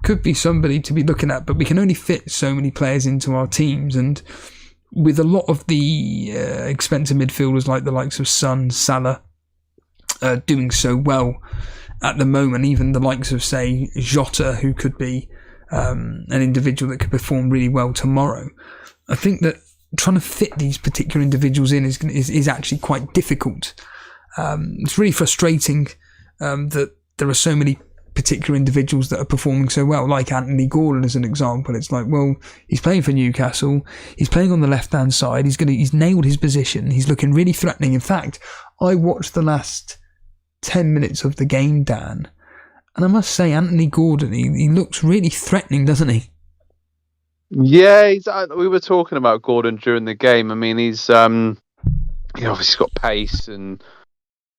[SPEAKER 2] could be somebody to be looking at, but we can only fit so many players into our teams, and with a lot of the expensive midfielders like the likes of Son, Salah doing so well at the moment, even the likes of, say, Jota, who could be an individual that could perform really well tomorrow. I think that trying to fit these particular individuals in is actually quite difficult. It's really frustrating that there are so many particular individuals that are performing so well, like Anthony Gordon as an example. It's like, well, he's playing for Newcastle, he's playing on the left hand side, he's nailed his position, he's looking really threatening. In fact, I watched the last 10 minutes of the game, Dan, and I must say, Anthony Gordon, he looks really threatening, doesn't he?
[SPEAKER 3] Yeah, we were talking about Gordon during the game. I mean, he's obviously got pace and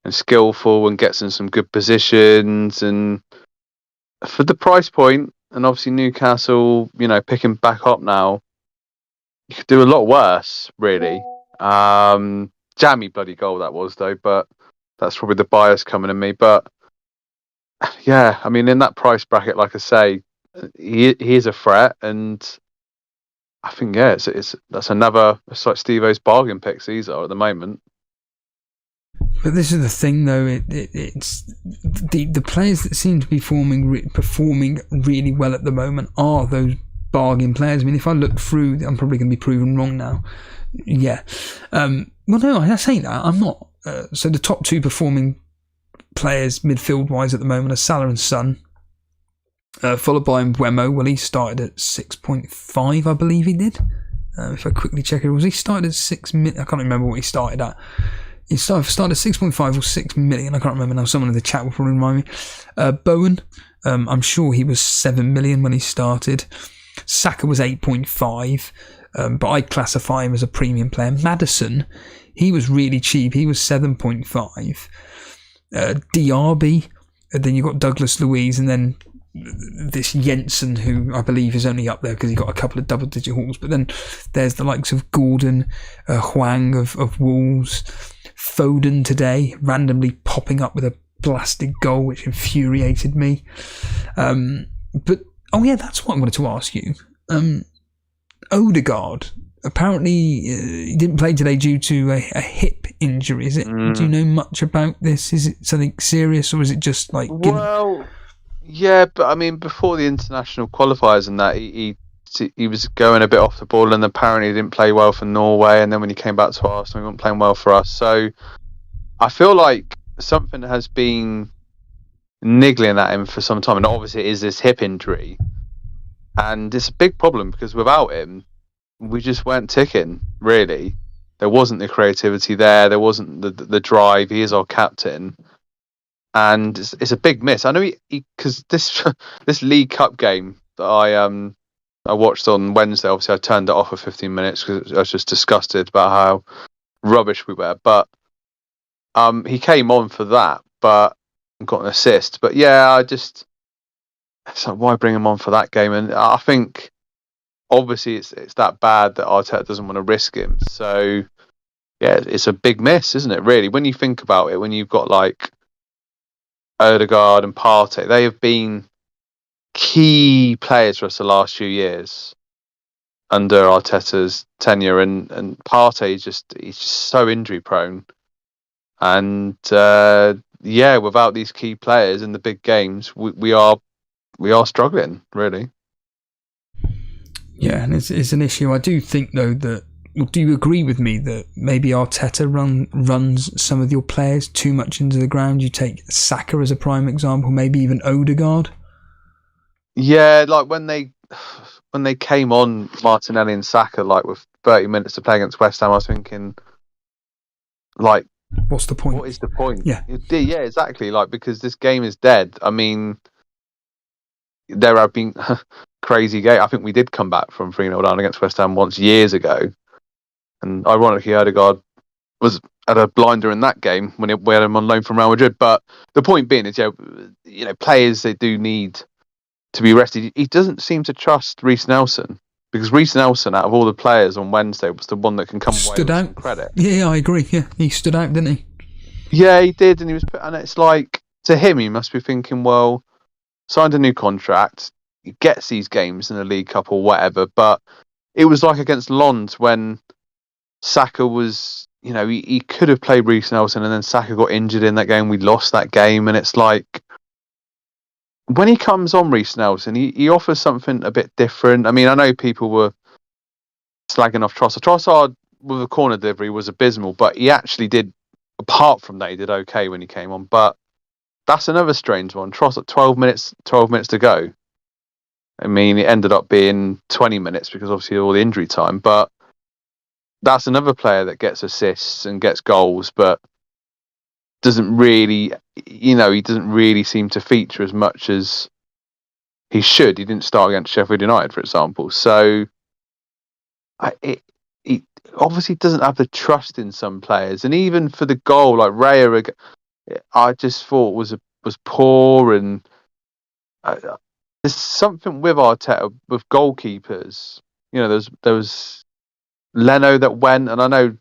[SPEAKER 3] skillful and gets in some good positions, and for the price point, and obviously Newcastle, picking back up now, you could do a lot worse, really. Jammy bloody goal that was, though, but that's probably the bias coming in me. But yeah, I mean, in that price bracket, like I say, he is a threat, and I think that's another. It's like Steve-O's bargain picks. These are at the moment.
[SPEAKER 2] But this is the thing, though. It's the players that seem to be performing really well at the moment are those bargain players. I mean, if I look through, I'm probably going to be proven wrong now. Yeah. Well, no, I say that. I'm not. So the top 2 performing players midfield-wise at the moment are Salah and Son. Followed by Mbeumo. Well, he started at 6.5, I believe he did. If I quickly check it, was he started at 6 million? I can't remember what he started at. He started at 6.5 or 6 million. I can't remember now. Someone in the chat will probably remind me. Bowen, I'm sure he was 7 million when he started. Saka was 8.5, but I classify him as a premium player. Maddison, he was really cheap. He was 7.5. Diaby, then you've got Douglas Luiz, and then this Jensen, who I believe is only up there because he got a couple of double-digit hauls. But then there's the likes of Gordon, Hwang of Wolves, Foden today, randomly popping up with a blasted goal, which infuriated me. But oh yeah, that's what I wanted to ask you. Odegaard, apparently he didn't play today due to a hip injury. Is it? Do you know much about this? Is it something serious, or is it just like?
[SPEAKER 3] Well, yeah, but I mean, before the international qualifiers and that, he was going a bit off the ball, and apparently he didn't play well for Norway. And then when he came back to Arsenal, he wasn't playing well for us. So I feel like something has been niggling at him for some time, and obviously it is this hip injury, and it's a big problem because without him, we just weren't ticking. Really, there wasn't the creativity there. There wasn't the drive. He is our captain. And it's a big miss. I know he because this League Cup game that I watched on Wednesday. Obviously, I turned it off for 15 minutes because I was just disgusted about how rubbish we were. But he came on for that, but got an assist. But yeah, it's like, why bring him on for that game? And I think obviously it's that bad that Arteta doesn't want to risk him. So yeah, it's a big miss, isn't it? Really, when you think about it, when you've got like Odegaard and Partey, they have been key players for us the last few years under Arteta's tenure, and Partey he's just so injury prone, and without these key players in the big games, we are struggling really.
[SPEAKER 2] Yeah, and it's an issue. I do think though that. Do you agree with me that maybe Arteta runs some of your players too much into the ground? You take Saka as a prime example, maybe even Odegaard.
[SPEAKER 3] Yeah, like when they came on Martinelli and Saka, like with 30 minutes to play against West Ham, I was thinking, like,
[SPEAKER 2] what's the point?
[SPEAKER 3] What is the point?
[SPEAKER 2] Yeah,
[SPEAKER 3] exactly. Like, because this game is dead. I mean, there have been crazy games. I think we did come back from 3-0 down against West Ham once years ago. And ironically, Odegaard was at a blinder in that game when we had him on loan from Real Madrid. But the point being is, players, they do need to be rested. He doesn't seem to trust Reece Nelson, because Reece Nelson, out of all the players on Wednesday, was the one that can come away with some credit.
[SPEAKER 2] Yeah, I agree. Yeah, he stood out, didn't he?
[SPEAKER 3] Yeah, he did, and and it's like, to him, he must be thinking, well, signed a new contract, he gets these games in the League Cup or whatever. But it was like against Lens when Saka was, he could have played Reece Nelson, and then Saka got injured in that game. We lost that game, and it's like, when he comes on, Reece Nelson, he offers something a bit different. I mean, I know people were slagging off Trossard. Trossard with a corner delivery was abysmal, but he actually did, apart from that, he did okay when he came on. But that's another strange one. Trossard, 12 minutes to go. I mean, it ended up being 20 minutes because obviously all the injury time, but that's another player that gets assists and gets goals, but doesn't really, he doesn't really seem to feature as much as he should. He didn't start against Sheffield United, for example. So he obviously doesn't have the trust in some players. And even for the goal, like Raya, I just thought was poor. And there's something with Arteta, with goalkeepers. There was Leno that went, and I know,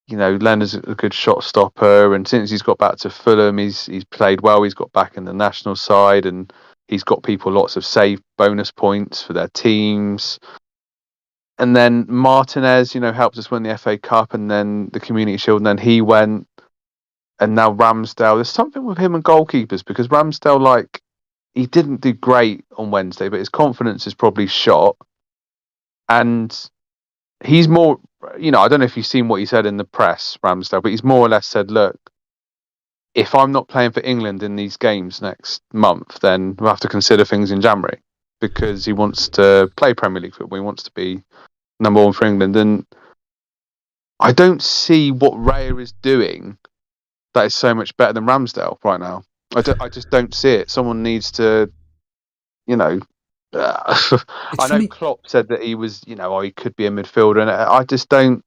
[SPEAKER 3] Leno's a good shot stopper, and since he's got back to Fulham, he's played well. He's got back in the national side, and he's got people lots of save bonus points for their teams. And then Martinez, helped us win the FA Cup and then the Community Shield, and then he went. And now Ramsdale. There's something with him and goalkeepers, because Ramsdale, he didn't do great on Wednesday, but his confidence is probably shot. And he's more, I don't know if you've seen what he said in the press, Ramsdale, but he's more or less said, look, if I'm not playing for England in these games next month, then we'll have to consider things in January, because he wants to play Premier League football. He wants to be number one for England. And I don't see what Raya is doing that is so much better than Ramsdale right now. I just don't see it. Someone needs to, you know... I know Klopp said that he was, you know, he could be a midfielder, and I just don't...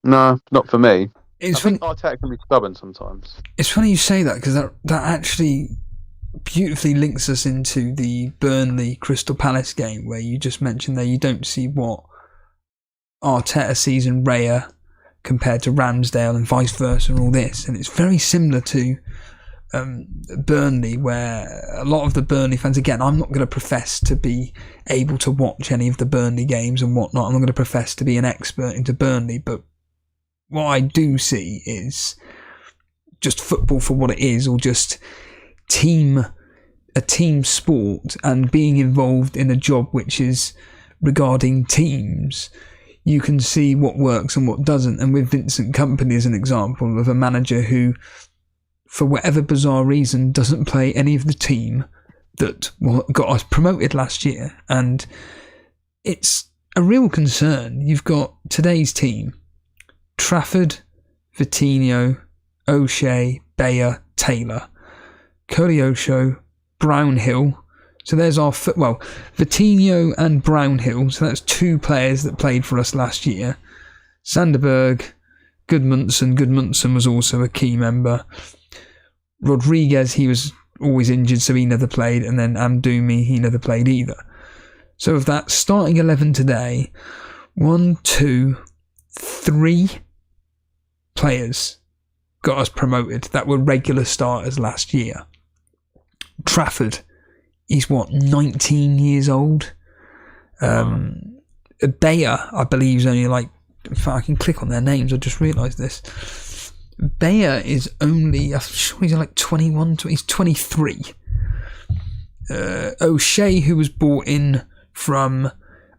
[SPEAKER 3] No, not for me. I think Arteta can be stubborn sometimes.
[SPEAKER 2] It's funny you say that, because that actually beautifully links us into the Burnley Crystal Palace game, where you just mentioned there you don't see what Arteta sees in Raya compared to Ramsdale and vice versa and all this. And it's very similar to Burnley, where a lot of the Burnley fans, again, I'm not going to profess to be able to watch any of the Burnley games and whatnot. I'm not going to profess to be an expert into Burnley, but what I do see is just football for what it is, or just a team sport, and being involved in a job which is regarding teams. You can see what works and what doesn't. And with Vincent Kompany as an example of a manager who, for whatever bizarre reason, doesn't play any of the team that got us promoted last year. And it's a real concern. You've got today's team: Trafford, Vitinho, O'Shea, Bayer, Taylor, Koleosho, Brownhill. So there's our Vitinho and Brownhill. So that's two players that played for us last year. Sanderberg, Gudmundsson was also a key member. Rodriguez, he was always injured, so he never played. And then Amdoumi, he never played either. So of that starting 11 today, 1, 2, 3 players got us promoted that were regular starters last year. Trafford, he's 19 years old. Bayer, I believe, is only like... In fact, I can click on their names. I just realised this. Bayer is only... I'm sure he's like 21. He's 23. O'Shea, who was brought in from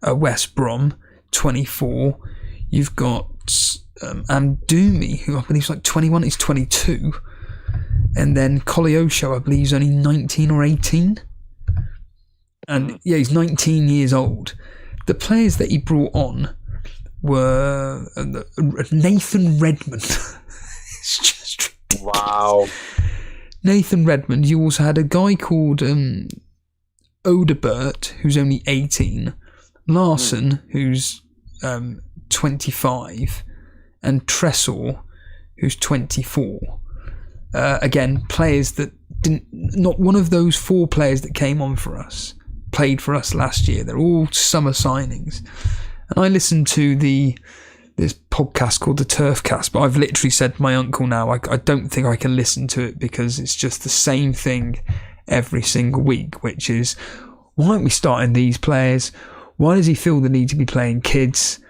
[SPEAKER 2] West Brom, 24. You've got Amdoumi, who I believe is like 21. He's 22. And then Koleosho, I believe, is only 19 or 18. And yeah, he's 19 years old. The players that he brought on were Nathan Redmond. It's just ridiculous.
[SPEAKER 3] Wow.
[SPEAKER 2] Nathan Redmond. You also had a guy called Odebert, who's only 18. Larson, who's 25. And Tressor, who's 24. Again, players that didn't... Not one of those 4 players that came on for us played for us last year. They're all summer signings. And I listened to this podcast called the Turfcast, but I've literally said to my uncle now, I don't think I can listen to it, because it's just the same thing every single week, which is, why aren't we starting these players? Why does he feel the need to be playing kids?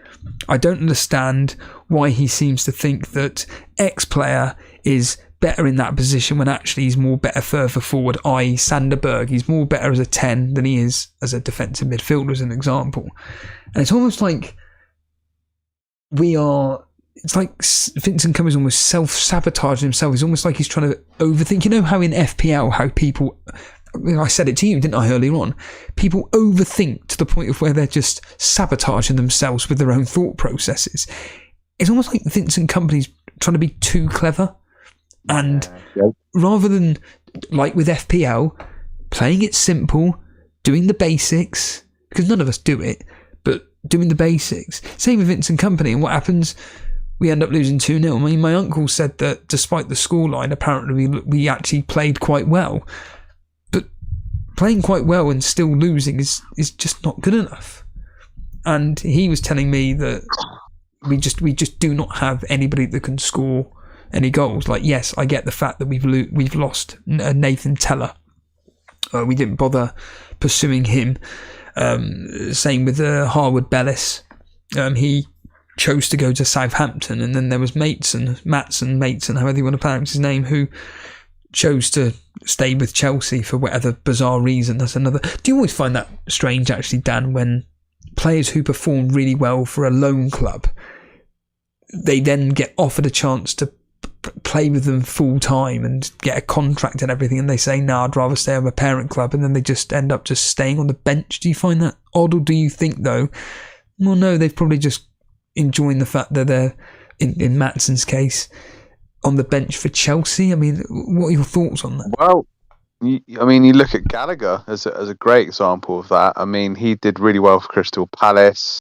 [SPEAKER 2] I don't understand why he seems to think that X player is better in that position when actually he's more better further forward, i.e. Sanderberg. He's more better as a 10 than he is as a defensive midfielder, as an example. And it's almost like it's like Vincent Kompany's almost self-sabotaging himself. It's almost like he's trying to overthink. You know how in FPL, how people... I said it to you, didn't I, earlier on? People overthink to the point of where they're just sabotaging themselves with their own thought processes. It's almost like Vincent Kompany's trying to be too clever. And rather than, like with FPL, playing it simple, doing the basics, because none of us do it, but doing the basics. Same with Vincent Kompany. And what happens? We end up losing 2-0. I mean, my uncle said that despite the scoreline, apparently we actually played quite well. But playing quite well and still losing is just not good enough. And he was telling me that we just do not have anybody that can score any goals. Like, yes, I get the fact that we've lost Nathan Teller. We didn't bother pursuing him. Same with Harwood Bellis. He chose to go to Southampton, and then there was Matson, however you want to pronounce his name, who chose to stay with Chelsea for whatever bizarre reason. That's another... Do you always find that strange, actually, Dan, when players who perform really well for a loan club, they then get offered a chance to play with them full time and get a contract and everything, and they say, "No, I'd rather stay at my parent club," and then they just end up just staying on the bench? Do you find that odd, or do you think though, well, no, they've probably just enjoying the fact that they're in Matson's case on the bench for Chelsea? I mean, what are your thoughts on that?
[SPEAKER 3] Well, you look at Gallagher as a great example of that. I mean, he did really well for Crystal Palace.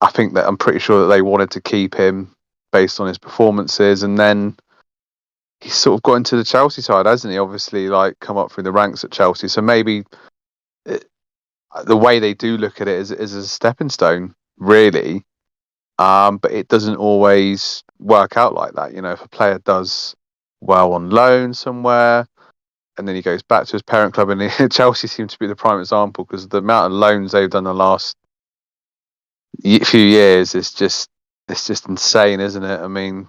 [SPEAKER 3] I'm pretty sure that they wanted to keep him based on his performances, and then he's sort of got into the Chelsea side, hasn't he? Obviously, like, come up through the ranks at Chelsea. So maybe the way they do look at it is a stepping stone, really. But it doesn't always work out like that. If a player does well on loan somewhere, and then he goes back to his parent club, and Chelsea seem to be the prime example, because the amount of loans they've done the last few years is just insane, isn't it? I mean,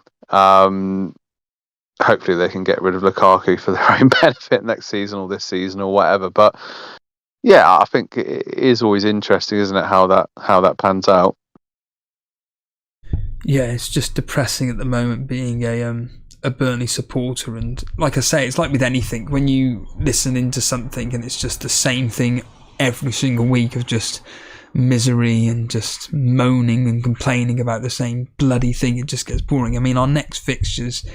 [SPEAKER 3] hopefully they can get rid of Lukaku for their own benefit next season or this season or whatever. But yeah, I think it is always interesting, isn't it, how that pans out.
[SPEAKER 2] Yeah, it's just depressing at the moment being a Burnley supporter, and like I say, it's like with anything, when you listen into something and it's just the same thing every single week of just misery and just moaning and complaining about the same bloody thing, it just gets boring. I mean, our next fixtures,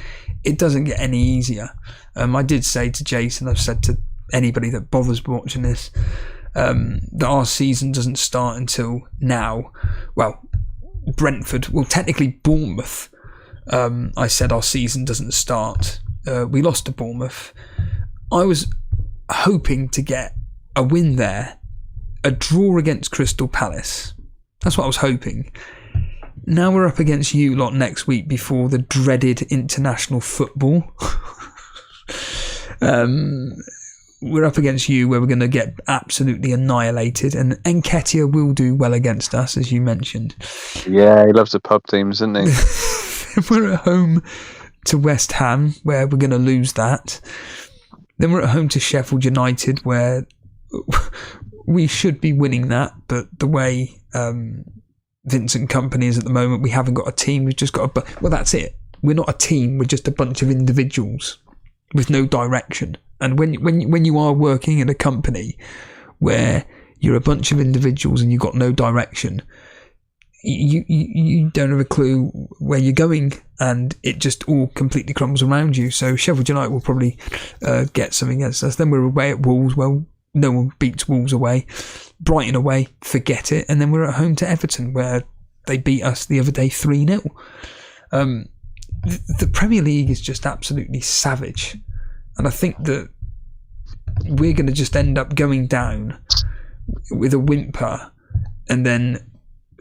[SPEAKER 2] it doesn't get any easier. I did say to Jason, I've said to anybody that bothers watching this, that our season doesn't start until now. Well, Brentford, well, technically Bournemouth, I said our season doesn't start. We lost to Bournemouth. I was hoping to get a win there, a draw against Crystal Palace. That's what I was hoping. Now we're up against you lot next week before the dreaded international football. We're up against you, where we're going to get absolutely annihilated, and Nketiah will do well against us, as you mentioned.
[SPEAKER 3] Yeah, he loves the pub teams, doesn't he?
[SPEAKER 2] We're at home to West Ham, where we're going to lose that. Then we're at home to Sheffield United, where we should be winning that, but the way Vincent Kompany is at the moment, we haven't got a team. We've just got well, that's it. We're not a team. We're just a bunch of individuals with no direction. And when you are working in a company where you're a bunch of individuals and you've got no direction, you don't have a clue where you're going, and it just all completely crumbles around you. So Sheffield United will probably get something against us. Then we're away at Wolves. Well, no one beats Wolves away. Brighton away, forget it. And then we're at home to Everton, where they beat us the other day 3-0. The Premier League is just absolutely savage. And I think that we're going to just end up going down with a whimper, and then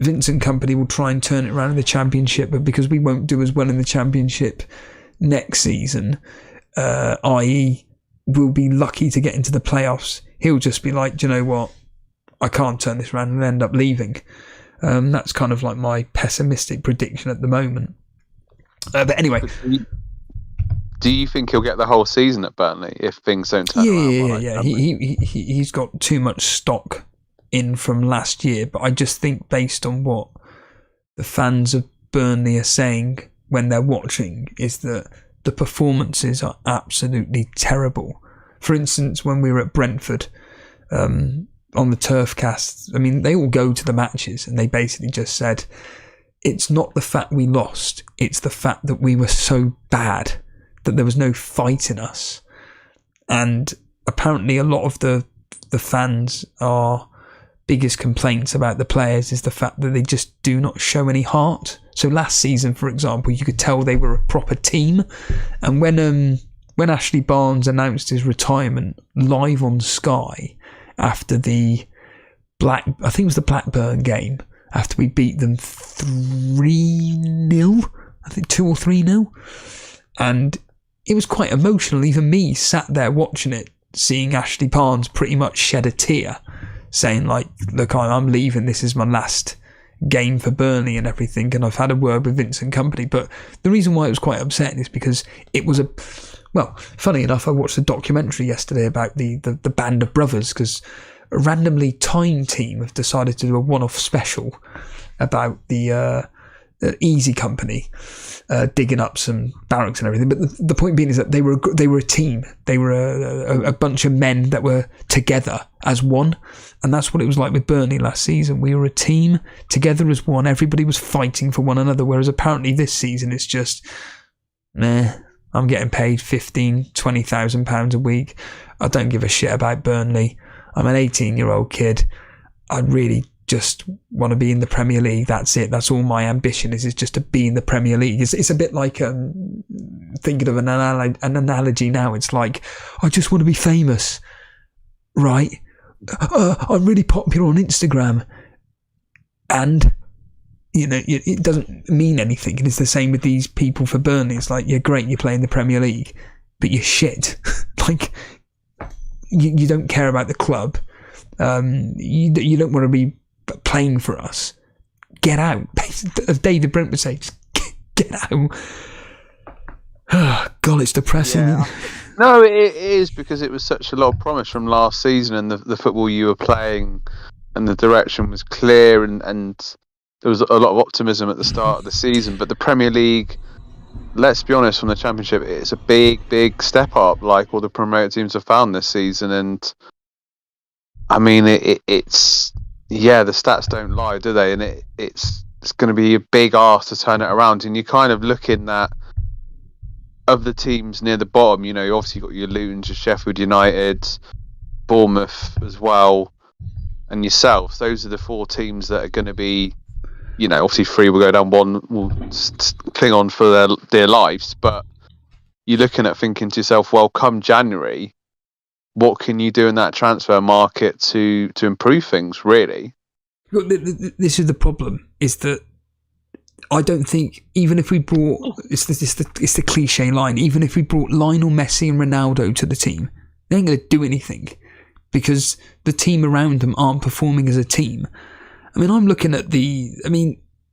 [SPEAKER 2] Vincent Kompany will try and turn it around in the Championship, but because we won't do as well in the Championship next season, i.e. we'll be lucky to get into the playoffs, he'll just be like, do you know what, I can't turn this around, and end up leaving. That's kind of like my pessimistic prediction at the moment. But anyway...
[SPEAKER 3] Do you think he'll get the whole season at Burnley if things don't turn around?
[SPEAKER 2] Yeah. He's got too much stock in from last year, but I just think based on what the fans of Burnley are saying when they're watching, is that the performances are absolutely terrible. For instance, when we were at Brentford on the Turfcast, I mean, they all go to the matches and they basically just said, it's not the fact we lost, it's the fact that we were so bad that there was no fight in us. And apparently a lot of the fans' are biggest complaints about the players is the fact that they just do not show any heart. So last season, for example, you could tell they were a proper team. And when Ashley Barnes announced his retirement live on Sky after the Blackburn game, after we beat them 3-0, I think 2 or 3-0, and it was quite emotional. Even me sat there watching it, seeing Ashley Barnes pretty much shed a tear, saying like, look, I'm leaving, this is my last game for Burnley and everything, and I've had a word with Vincent Kompany. But the reason why it was quite upsetting is because it was funny enough, I watched a documentary yesterday about the Band of Brothers, because a randomly Time Team have decided to do a one-off special about the easy company, digging up some barracks and everything. But the point being is that they were a team. They were a bunch of men that were together as one, and that's what it was like with Burnley last season. We were a team together as one. Everybody was fighting for one another. Whereas apparently this season it's just, meh. I'm getting paid £15,000-20,000 a week. I don't give a shit about Burnley. I'm an 18-year-old kid. I really just want to be in the Premier League. That's it. That's all my ambition is just to be in the Premier League. It's a bit like thinking of an analogy now. It's like, I just want to be famous, right? I'm really popular on Instagram, and it doesn't mean anything. And it's the same with these people for Burnley. It's like, you're great, you play in the Premier League, but you're shit. Like, you don't care about the club. You don't want to be playing for us. Get out. As David Brent would say, just get out. God, it's depressing.
[SPEAKER 3] Yeah. No, it is, because it was such a lot of promise from last season, and the football you were playing and the direction was clear, and there was a lot of optimism at the start of the season. But the Premier League, let's be honest, from the Championship, it's a big step up, like all the promoted teams have found this season. And I mean, it's the stats don't lie, do they? And it's going to be a big ask to turn it around. And you're kind of looking at, of the teams near the bottom, you obviously got your Luton, your Sheffield United, Bournemouth as well, and yourself. Those are the four teams that are going to be, obviously 3 will go down, 1 will cling on for their dear lives. But you're looking at thinking to yourself, well, come January, what can you do in that transfer market to improve things, really?
[SPEAKER 2] Look, this is the problem, is that I don't think, even if we brought, it's the cliche line, even if we brought Lionel Messi and Ronaldo to the team, they ain't going to do anything, because the team around them aren't performing as a team. I mean, I'm looking at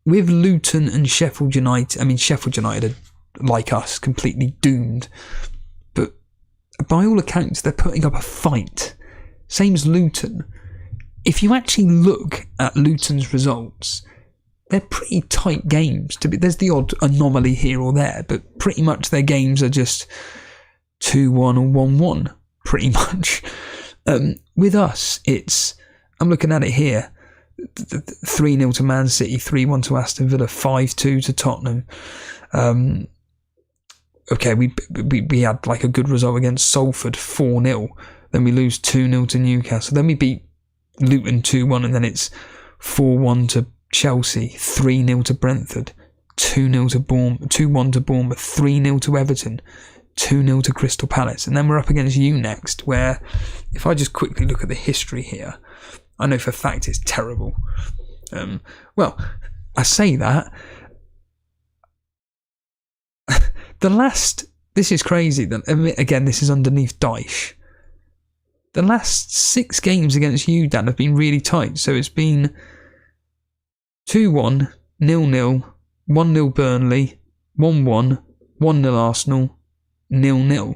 [SPEAKER 2] with Luton and Sheffield United, Sheffield United are, like us, completely doomed. But by all accounts, they're putting up a fight. Same as Luton. If you actually look at Luton's results, they're pretty tight games. There's the odd anomaly here or there, but pretty much their games are just 2-1 or 1-1, pretty much. With us, I'm looking at it here, 3-0 to Man City, 3-1 to Aston Villa, 5-2 to Tottenham. Okay, we had like a good result against Salford, 4-0. Then we lose 2-0 to Newcastle. Then we beat Luton 2-1, and then it's 4-1 to Chelsea, 3-0 to Brentford, 2-0 to Bournemouth, 2-1 to Bournemouth, 3-0 to Everton, 2-0 to Crystal Palace. And then we're up against you next, where, if I just quickly look at the history here, I know for a fact it's terrible. Well, I say that. This is crazy. Again, this is underneath Dyche. The last 6 games against you, Dan, have been really tight. So it's been 2-1, 0-0, 1-0 Burnley, 1-1, 1-0 Arsenal, 0-0.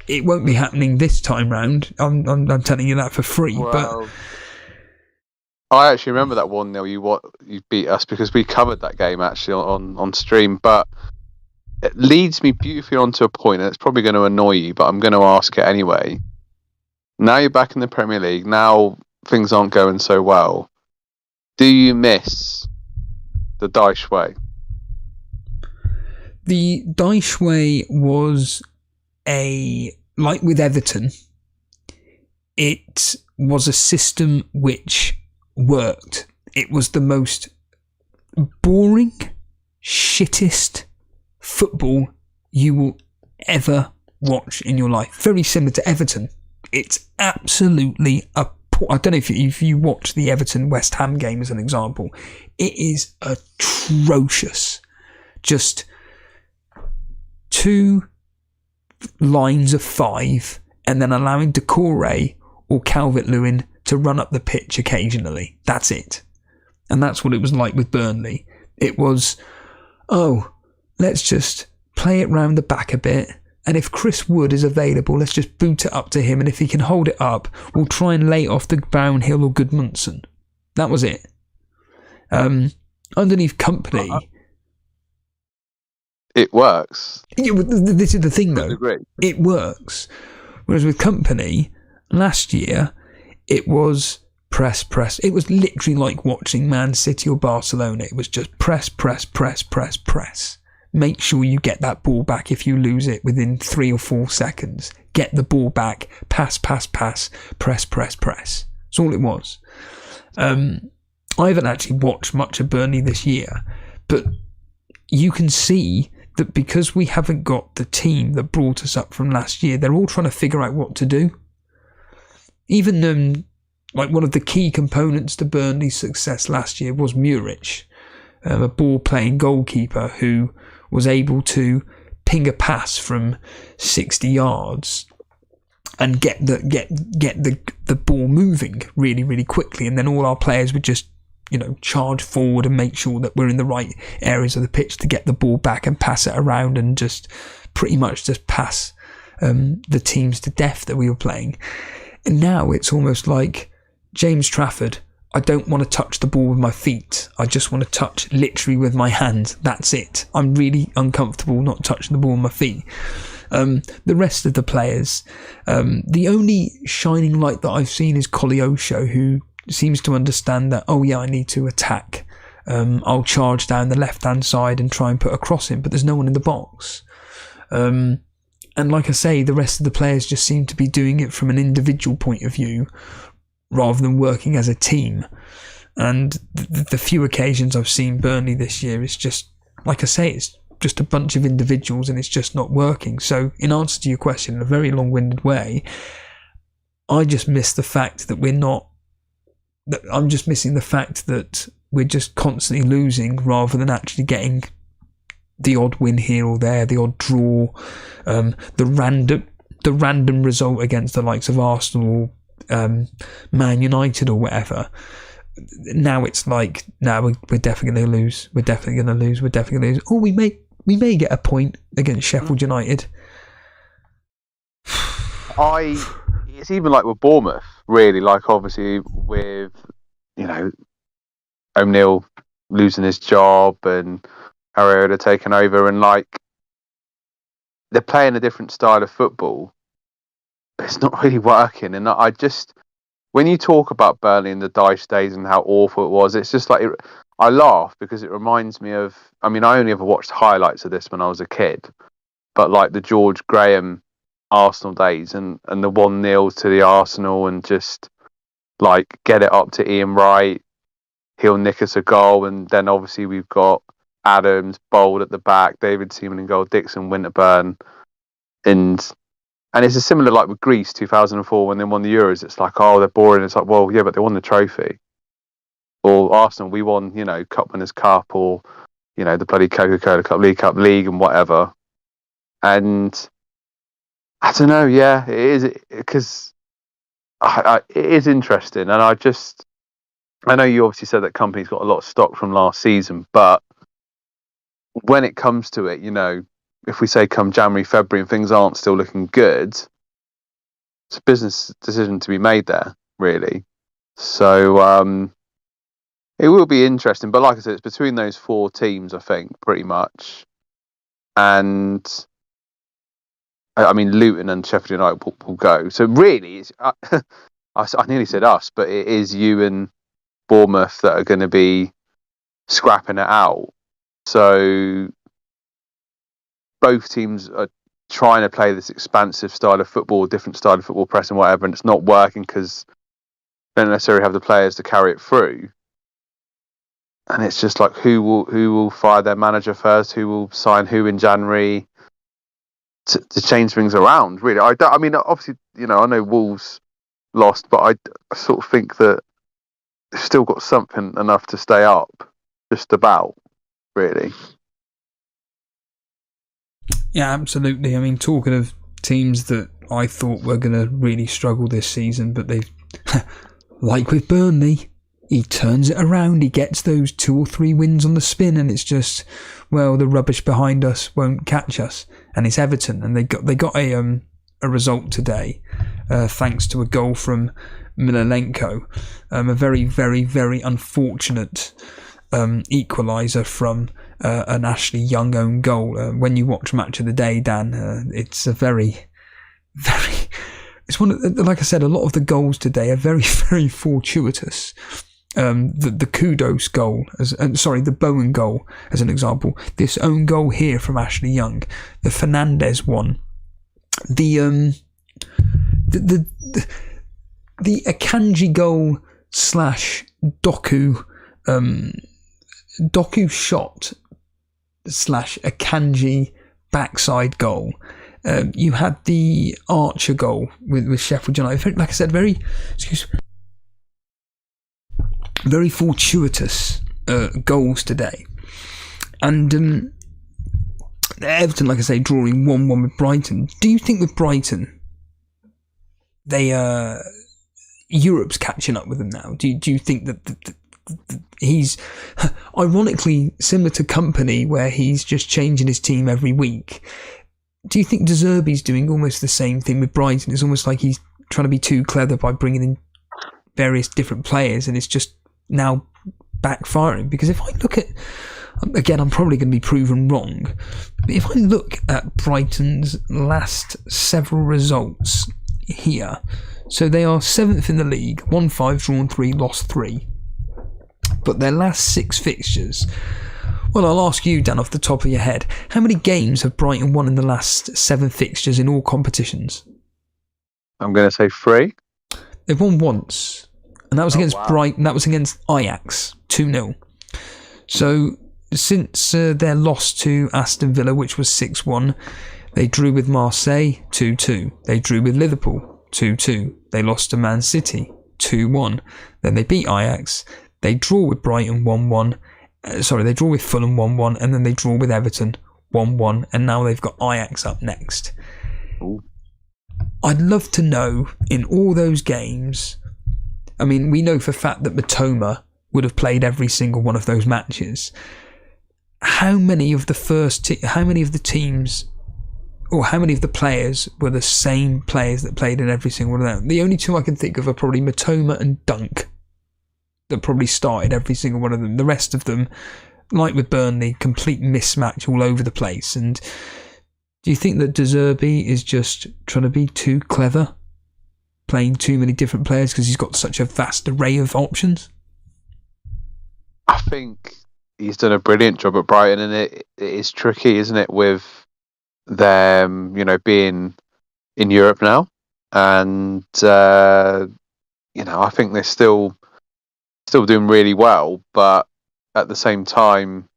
[SPEAKER 2] It won't be happening this time round. I'm telling you that for free.
[SPEAKER 3] Well,
[SPEAKER 2] but
[SPEAKER 3] I actually remember that 1-0 you beat us, because we covered that game actually on stream. But it leads me beautifully onto a point, and it's probably going to annoy you, but I'm going to ask it anyway. Now you're back in the Premier League. Now things aren't going so well. Do you miss the Dyche way?
[SPEAKER 2] The Dyche way was like with Everton, it was a system which worked. It was the most boring, shittest football you will ever watch in your life. Very similar to Everton. It's absolutely I don't know if you watch the Everton West Ham game as an example. It is atrocious. Just 2 lines of 5, and then allowing Doucouré or Calvert-Lewin to run up the pitch occasionally. That's it. And that's what it was like with Burnley. It was, let's just play it round the back a bit, and if Chris Wood is available, let's just boot it up to him, and if he can hold it up, we'll try and lay it off the Brownhill or Goodmanson. That was it. Underneath Kompany,
[SPEAKER 3] it works.
[SPEAKER 2] Yeah, this is the thing, though.
[SPEAKER 3] Agree.
[SPEAKER 2] It works. Whereas with Kompany, last year, it was press. It was literally like watching Man City or Barcelona. It was just press. Make sure you get that ball back if you lose it within 3 or 4 seconds. Get the ball back, pass, press. That's all it was. I haven't actually watched much of Burnley this year, but you can see that because we haven't got the team that brought us up from last year, they're all trying to figure out what to do. Even like one of the key components to Burnley's success last year was Muric, a ball-playing goalkeeper who was able to ping a pass from 60 yards and get the ball moving really, really quickly, and then all our players would just, charge forward and make sure that we're in the right areas of the pitch to get the ball back and pass it around and just pretty much just pass the teams to death that we were playing. And now it's almost like James Trafford, I don't want to touch the ball with my feet. I just want to touch literally with my hands. That's it. I'm really uncomfortable not touching the ball with my feet. The rest of the players, the only shining light that I've seen is Koleosho, who seems to understand that, I need to attack. I'll charge down the left-hand side and try and put a cross in, but there's no one in the box. And like I say, the rest of the players just seem to be doing it from an individual point of view rather than working as a team. And the few occasions I've seen Burnley this year, it's just, like I say, it's just a bunch of individuals and it's just not working. So in answer to your question in a very long-winded way, I just miss the fact that I'm just missing the fact that we're just constantly losing rather than actually getting the odd win here or there, the odd draw, the random result against the likes of Arsenal, Man United or whatever. Now it's like, we're definitely going to lose. We're definitely going to lose. Oh, we may get a point against Sheffield United.
[SPEAKER 3] It's even like with Bournemouth, really. Like obviously with O'Neill losing his job and RIOT taking over, and like they're playing a different style of football. It's not really working, and I just, when you talk about Burnley in the Dyche days and how awful it was, it's just like I laugh because it reminds me of. I mean, I only ever watched highlights of this when I was a kid, but like the George Graham Arsenal days and the 1-0 to the Arsenal, and just like get it up to Ian Wright, he'll nick us a goal, and then obviously we've got Adams, Bold at the back, David Seaman in goal, Dixon, Winterburn, and it's a similar like with Greece 2004 when they won the Euros. It's like, oh, they're boring. It's like, well, yeah, but they won the trophy. Or Arsenal, we won, Cup Winners' Cup, or the bloody Coca-Cola Cup, League, and whatever. And I don't know. Yeah, it is, because it is interesting, and I know you obviously said that Kompany's got a lot of stock from last season, but when it comes to it, if we say come January, February, and things aren't still looking good, it's a business decision to be made there, really. So it will be interesting, but like I said, it's between those 4 teams, I think, pretty much. And I mean, Luton and Sheffield United will go. So really, it's, I nearly said us, but it is you and Bournemouth that are going to be scrapping it out. So both teams are trying to play this expansive style of football, different style of football, press and whatever, and it's not working because they don't necessarily have the players to carry it through. And it's just like, who will fire their manager first? Who will sign who in January to change things around? Really, I mean, obviously, I know Wolves lost, but I sort of think that they've still got something enough to stay up, just about, really.
[SPEAKER 2] Yeah, absolutely. I mean, talking of teams that I thought were going to really struggle this season, but they've, like with Burnley, he turns it around. He gets those 2 or 3 wins on the spin, and it's just, well, the rubbish behind us won't catch us. And it's Everton, and they got a result today, thanks to a goal from Milenko, a very, very, very unfortunate equaliser from an Ashley Young own goal. When you watch Match of the Day, Dan, it's a very, very... It's one of, like I said, a lot of the goals today are very, very fortuitous. The Kudus goal, the Bowen goal, as an example. This own goal here from Ashley Young, the Fernandez one, the Akanji goal / Doku, Doku shot / Akanji backside goal. You had the Archer goal with Sheffield United. Like I said, very fortuitous goals today. And Everton, like I say, drawing 1-1 with Brighton. Do you think with Brighton, Europe's catching up with them now? Do you think that he's ironically similar to Kompany, where he's just changing his team every week? Do you think De Zerbi's doing almost the same thing with Brighton? It's almost like he's trying to be too clever by bringing in various different players, and it's just now backfiring. Because if I look at, again, I'm probably going to be proven wrong, but if I look at Brighton's last several results here, so they are 7th in the league, 1-5, drawn 3, lost 3. But their last 6 fixtures, well, I'll ask you, Dan, off the top of your head, how many games have Brighton won in the last 7 fixtures in all competitions?
[SPEAKER 3] I'm going to say 3.
[SPEAKER 2] They've won once, and that was against Brighton. That was against Ajax, 2-0. So since their loss to Aston Villa, which was 6-1, they drew with Marseille, 2-2. They drew with Liverpool, 2-2. They lost to Man City, 2-1. Then they beat Ajax. They draw with Brighton, 1-1. They draw with Fulham 1-1, and then they draw with Everton 1-1, and now they've got Ajax up next.
[SPEAKER 3] Ooh.
[SPEAKER 2] I'd love to know, in all those games, I mean, we know for a fact that Matoma would have played every single one of those matches. How many of the teams, or how many of the players were the same players that played in every single one of them? The only two I can think of are probably Matoma and Dunk, that probably started every single one of them. The rest of them, like with Burnley, complete mismatch all over the place. And do you think that De Zerbi is just trying to be too clever, playing too many different players because he's got such a vast array of options?
[SPEAKER 3] I think he's done a brilliant job at Brighton, and it is tricky, isn't it, with them, being in Europe now. And, I think they're still doing really well, but at the same time,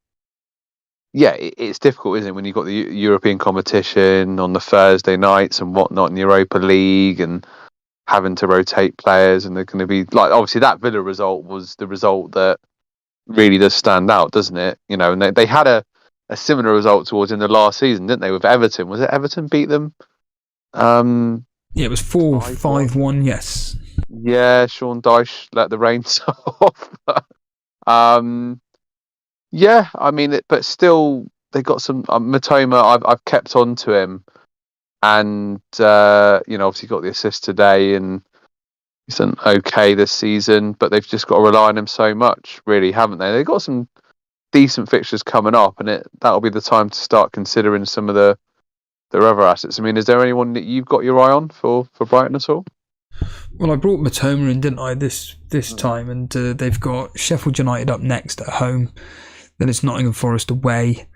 [SPEAKER 3] it's difficult, isn't it, when you've got the European competition on the Thursday nights and whatnot in the Europa League, and having to rotate players, and they're going to be like, obviously that Villa result was the result that really does stand out, doesn't it? And they had a similar result towards in the last season, didn't they, with Everton? Was it Everton beat them?
[SPEAKER 2] It was 4-5-1, yes.
[SPEAKER 3] Yeah, Sean Dyche let the reins off. But still, they got some Matoma. I've kept on to him, and obviously got the assist today, and he's done okay this season. But they've just got to rely on him so much, really, haven't they? They've got some decent fixtures coming up, and that'll be the time to start considering some of their other assets. I mean, is there anyone that you've got your eye on for Brighton at all?
[SPEAKER 2] Well, I brought Matoma in, didn't I, this time, and they've got Sheffield United up next at home, then it's Nottingham Forest away,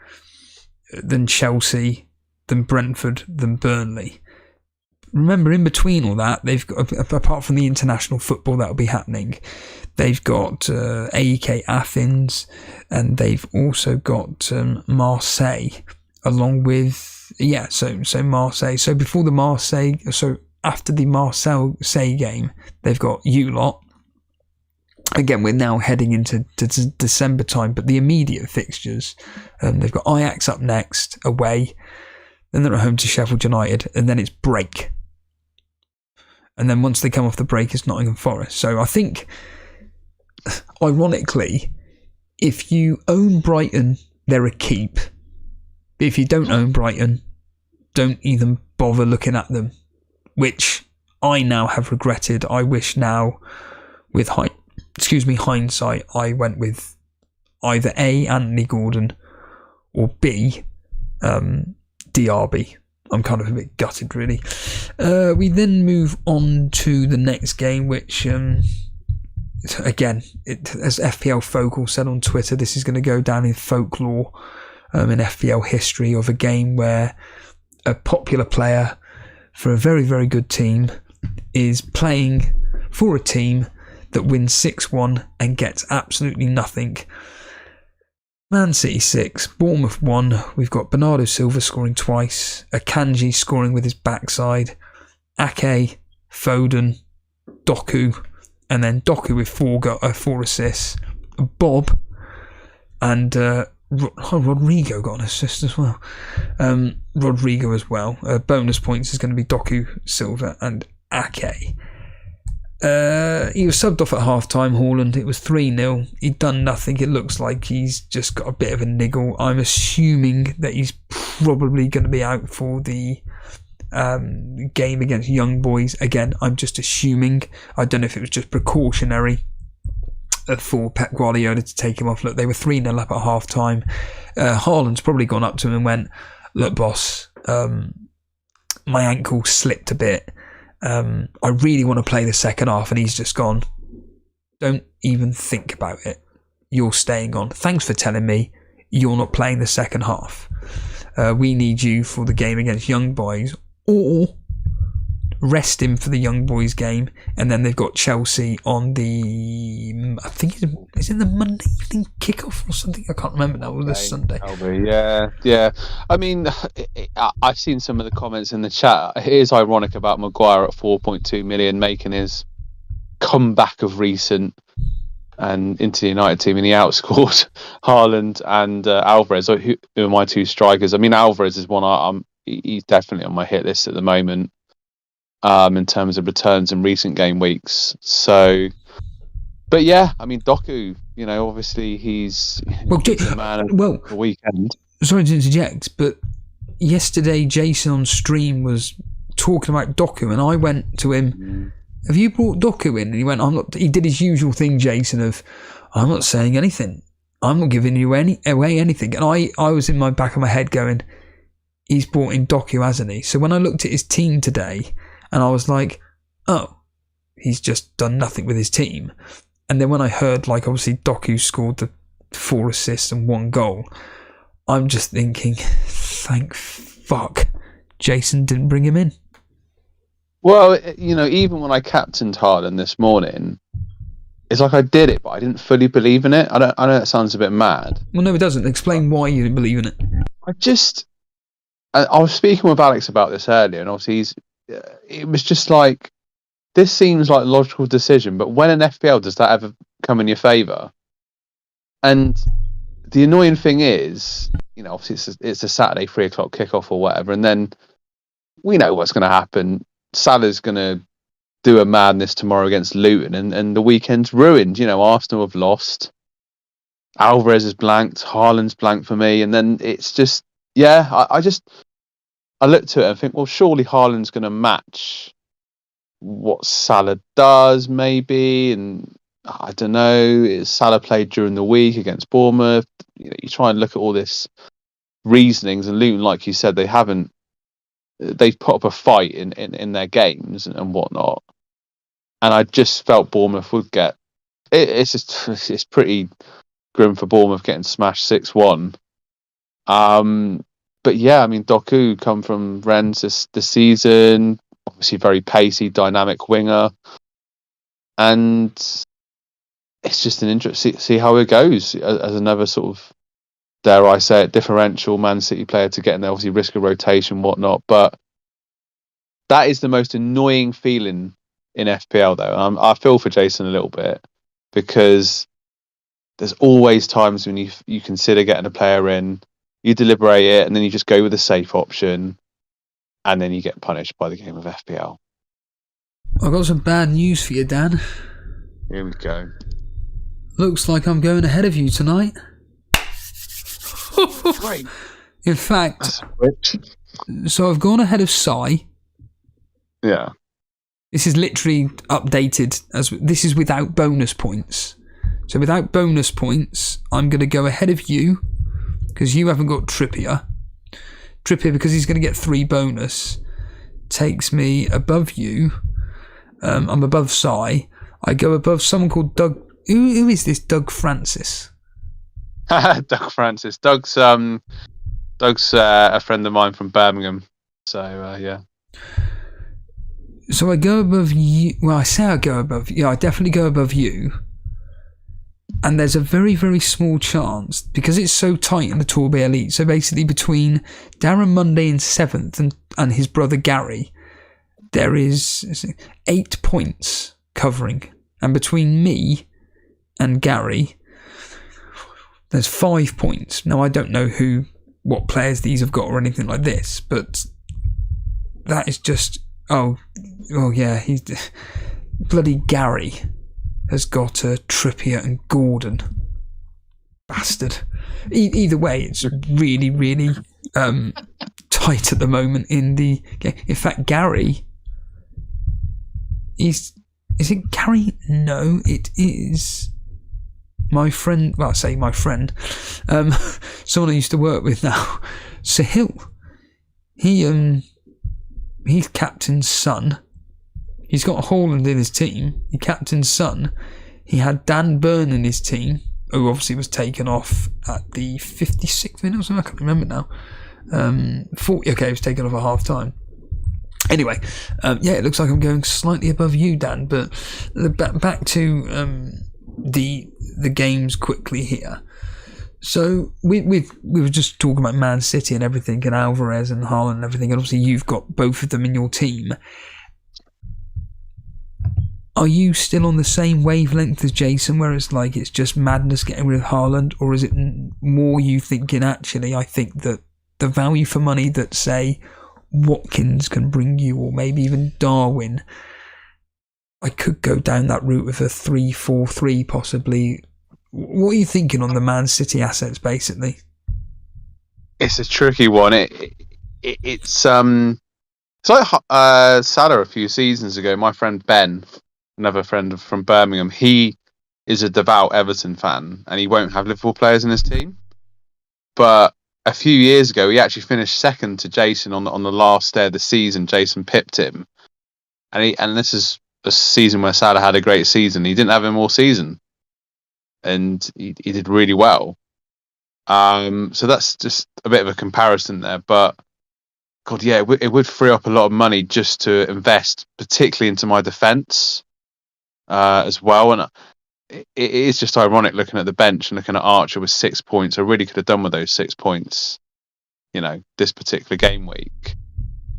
[SPEAKER 2] then Chelsea, then Brentford, then Burnley. Remember, in between all that, they've got, apart from the international football that'll be happening, they've got AEK Athens, and they've also got Marseille, along with, so Marseille. So before the Marseille, after the Marseille game, they've got U-Lot. Again, we're now heading into December time, but the immediate fixtures, they've got Ajax up next, away, then they're at home to Sheffield United, and then it's break. And then once they come off the break, it's Nottingham Forest. So I think, ironically, if you own Brighton, they're a keep. If you don't own Brighton, don't even bother looking at them, which I now have regretted. I wish now, with hindsight, I went with either A, Anthony Gordon, or B, DRB. I'm kind of a bit gutted, really. We then move on to the next game, which, again, as FPL Focal said on Twitter, this is going to go down in folklore in FPL history of a game where a popular player for a very, very good team is playing for a team that wins 6-1 and gets absolutely nothing. Man City 6, Bournemouth 1. We've got Bernardo Silva scoring twice, Akanji scoring with his backside, Ake, Foden, Doku, and then Doku with 4 assists. Bob and Rodrigo got an assist as well. Rodrigo as well. Bonus points is going to be Doku, Silva, and Ake. He was subbed off at half-time, Haaland. It was 3-0. He'd done nothing. It looks like he's just got a bit of a niggle. I'm assuming that he's probably going to be out for the game against Young Boys. Again, I'm just assuming. I don't know if it was just precautionary for Pep Guardiola to take him off. Look, they were 3-0 up at half-time. Haaland's probably gone up to him and went, "Look, boss, my ankle slipped a bit. I really want to play the second half," and he's just gone, "Don't even think about it. You're staying on. Thanks for telling me you're not playing the second half. We need you for the game against Young Boys, or rest him for the Young Boys game." And then they've got Chelsea on the, I think it's in the Monday evening kickoff or something. I can't remember now. Or the Sunday.
[SPEAKER 3] Yeah. I mean, I've seen some of the comments in the chat. It is ironic about Maguire at 4.2 million making his comeback of recent and into the United team, and he outscored Haaland and Alvarez, who are my two strikers. I mean, Alvarez is one he's definitely on my hit list at the moment. In terms of returns in recent game weeks. So, but yeah, I mean, Doku, obviously he's the man of the weekend.
[SPEAKER 2] Sorry to interject, but yesterday Jason on stream was talking about Doku, and I went to him, "Have you brought Doku in?" And he went, "I'm not." He did his usual thing, Jason, of, "I'm not saying anything. I'm not giving you away anything." And I was in my back of my head going, he's brought in Doku, hasn't he? So when I looked at his team today, and I was like, oh, he's just done nothing with his team. And then when I heard, obviously Doku scored the 4 assists and 1 goal, I'm just thinking, thank fuck Jason didn't bring him in.
[SPEAKER 3] Well, even when I captained Haaland this morning, it's like I did it, but I didn't fully believe in it. I know that sounds a bit mad.
[SPEAKER 2] Well, no, it doesn't. Explain why you didn't believe in it.
[SPEAKER 3] I was speaking with Alex about this earlier, and obviously it was just like, this seems like a logical decision, but when in FPL does that ever come in your favour? And the annoying thing is, obviously it's a Saturday 3:00 kickoff or whatever, and then we know what's going to happen. Salah's going to do a madness tomorrow against Luton, and the weekend's ruined. Arsenal have lost. Alvarez is blanked. Haaland's blanked for me, and then it's just, I looked at it and think, well, surely Haaland's going to match what Salah does, maybe. And I don't know, Salah played during the week against Bournemouth. You try and look at all this reasonings, and Luton, like you said, they've put up a fight in their games and whatnot. And I just felt Bournemouth would get it's pretty grim for Bournemouth getting smashed 6-1. But yeah, I mean, Doku come from Rennes this season, obviously very pacey, dynamic winger, and it's just an interest see how it goes as another sort of, dare I say it, differential Man City player to get in there. Obviously, risk of rotation, whatnot, but that is the most annoying feeling in FPL, though. I feel for Jason a little bit, because there's always times when you consider getting a player in. You deliberate it, and then you just go with the safe option, and then you get punished by the game of FPL.
[SPEAKER 2] I've got some bad news for you, Dan.
[SPEAKER 3] Here we go.
[SPEAKER 2] Looks like I'm going ahead of you tonight.
[SPEAKER 3] Great.
[SPEAKER 2] In fact, so I've gone ahead of Sai.
[SPEAKER 3] Yeah.
[SPEAKER 2] This is literally updated, this is without bonus points. So without bonus points, I'm going to go ahead of you because you haven't got Trippier. Trippier, because he's going to get 3 bonus, takes me above you. I'm above Si. I go above someone called Doug. Who is this Doug Francis?
[SPEAKER 3] Doug Francis. Doug's a friend of mine from Birmingham. So, yeah.
[SPEAKER 2] So I go above you. Well, I say I go above. Yeah, I definitely go above you. And there's a very, very small chance, because it's so tight in the Torbay Elite. So basically between Darren Monday in 7th and his brother Gary, there is 8 points covering. And between me and Gary, there's 5 points. Now, I don't know what players these have got or anything like this, but that is just... Oh yeah, he's... Bloody Gary has got Trippier and Gordon. Bastard. Either way, it's really, really tight at the moment in the game. In fact, Gary... Is it Gary? No, it is my friend. Well, I say my friend. Someone I used to work with now. Sahil. He's captain's son. He's got Haaland in his team. He captain's son. He had Dan Burn in his team, who obviously was taken off at the 56th minute or something. I can't remember now. 40. Okay, he was taken off at half time. Anyway, yeah, it looks like I'm going slightly above you, Dan. But back to the games quickly here. So we were just talking about Man City and everything, and Alvarez and Haaland and everything, and obviously you've got both of them in your team. Are you still on the same wavelength as Jason, where it's like it's just madness getting rid of Haaland, or is it more you thinking, actually, I think that the value for money that, say, Watkins can bring you, or maybe even Darwin, I could go down that route with a 3-4-3 possibly. What are you thinking on the Man City assets, basically?
[SPEAKER 3] It's a tricky one. It's like Salah a few seasons ago. My friend Ben, another friend from Birmingham, he is a devout Everton fan, and he won't have Liverpool players in his team. But a few years ago, he actually finished second to Jason on the last day of the season. Jason pipped him, and this is a season where Salah had a great season. He didn't have him all season, and he did really well. So that's just a bit of a comparison there. But God, yeah, it would free up a lot of money just to invest, particularly into my defence as well. And it is just ironic looking at the bench and looking at Archer with 6 points. I really could have done with those 6 points, this particular game week.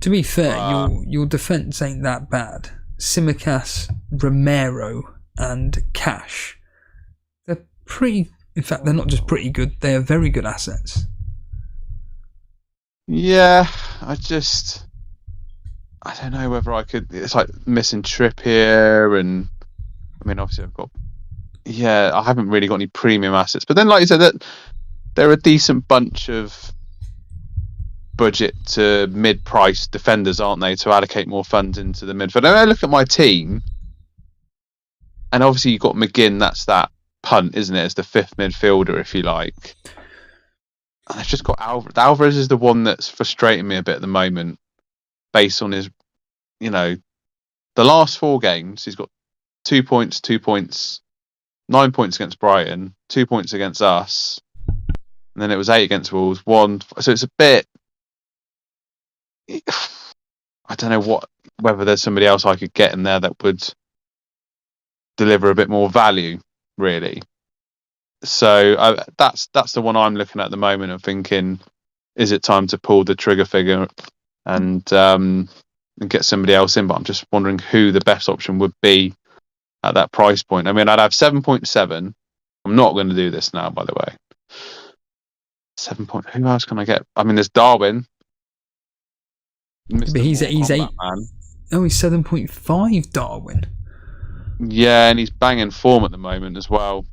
[SPEAKER 2] To be fair, your defence ain't that bad. Simicas, Romero and Cash, they're pretty... In fact, they're not just pretty good, they are very good assets.
[SPEAKER 3] Yeah, I don't know whether I could... It's like missing Trippier, and I mean, obviously I haven't really got any premium assets. But then, like you said, that they're a decent bunch of budget to mid-price defenders, aren't they, to allocate more funds into the midfield. And I look at my team, and obviously you've got McGinn, that's that punt, isn't it? It's the fifth midfielder, if you like. And I've just got Alvarez. Alvarez is the one that's frustrating me a bit at the moment, based on his, the last 4 games, he's got 2 points, 2 points, 9 points against Brighton, 2 points against us, and then it was 8 against Wolves, 1. So it's a bit... I don't know whether there's somebody else I could get in there that would deliver a bit more value, really. So that's the one I'm looking at the moment and thinking, is it time to pull the trigger figure and get somebody else in? But I'm just wondering who the best option would be at that price point. I mean, I'd have 7.7. I'm not going to do this now, by the way. 7 point. Who else can I get? I mean, there's Darwin.
[SPEAKER 2] But he's 8.
[SPEAKER 3] Man.
[SPEAKER 2] Oh, he's 7.5, Darwin.
[SPEAKER 3] Yeah, and he's banging form at the moment as well.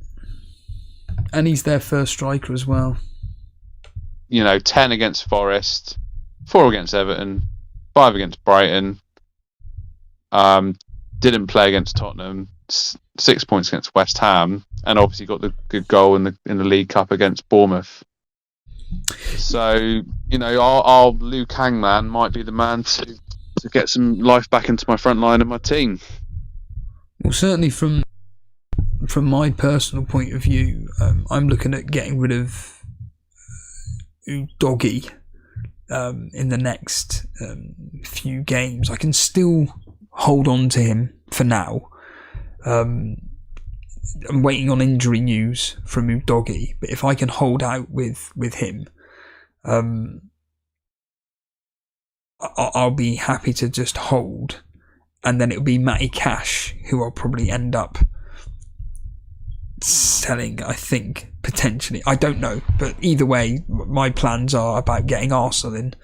[SPEAKER 2] And he's their first striker as well.
[SPEAKER 3] 10 against Forest, 4 against Everton, 5 against Brighton. Didn't play against Tottenham. 6 points against West Ham, and obviously got the good goal in the League Cup against Bournemouth. So, you know, our Liu Kang man might be the man to get some life back into my front line of my team.
[SPEAKER 2] Well, certainly from my personal point of view, I'm looking at getting rid of Doggy in the next few games. I can still hold on to him for now. I'm waiting on injury news from Udogie, but if I can hold out with him, I'll be happy to just hold, and then it'll be Matty Cash who I'll probably end up selling, I think, potentially. I don't know, but either way, my plans are about getting Arsenal in.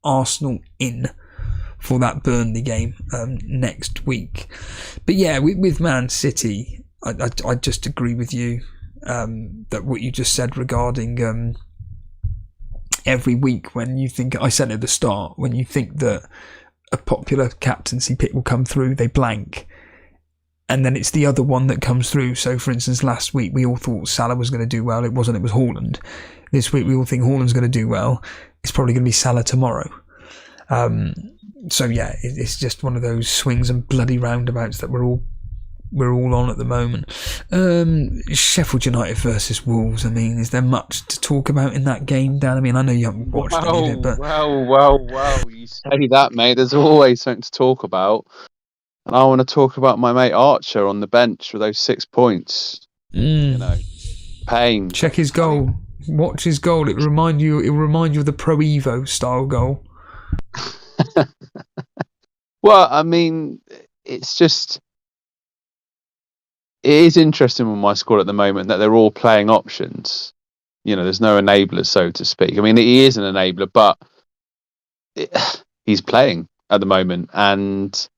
[SPEAKER 2] Arsenal in for that Burnley game next week. But yeah, with Man City, I just agree with you that what you just said regarding every week when you think, I said at the start, when you think that a popular captaincy pick will come through, they blank. And then it's the other one that comes through. So, for instance, last week we all thought Salah was going to do well. It wasn't. It was Haaland. This week we all think Haaland's going to do well. It's probably going to be Salah tomorrow. So yeah, it's just one of those swings and bloody roundabouts that we're all on at the moment. Sheffield United versus Wolves. I mean, is there much to talk about in that game, Dan? I mean, I know you haven't watched any of it, but
[SPEAKER 3] well, you say that, mate. There's always something to talk about. And I want to talk about my mate Archer on the bench with those 6 points. You know, pain.
[SPEAKER 2] Check his goal. Watch his goal. It'll remind you of the Pro Evo style goal.
[SPEAKER 3] Well, I mean, it is interesting with my squad at the moment that they're all playing options. You know, there's no enablers, so to speak. I mean, he is an enabler, but he's playing at the moment, and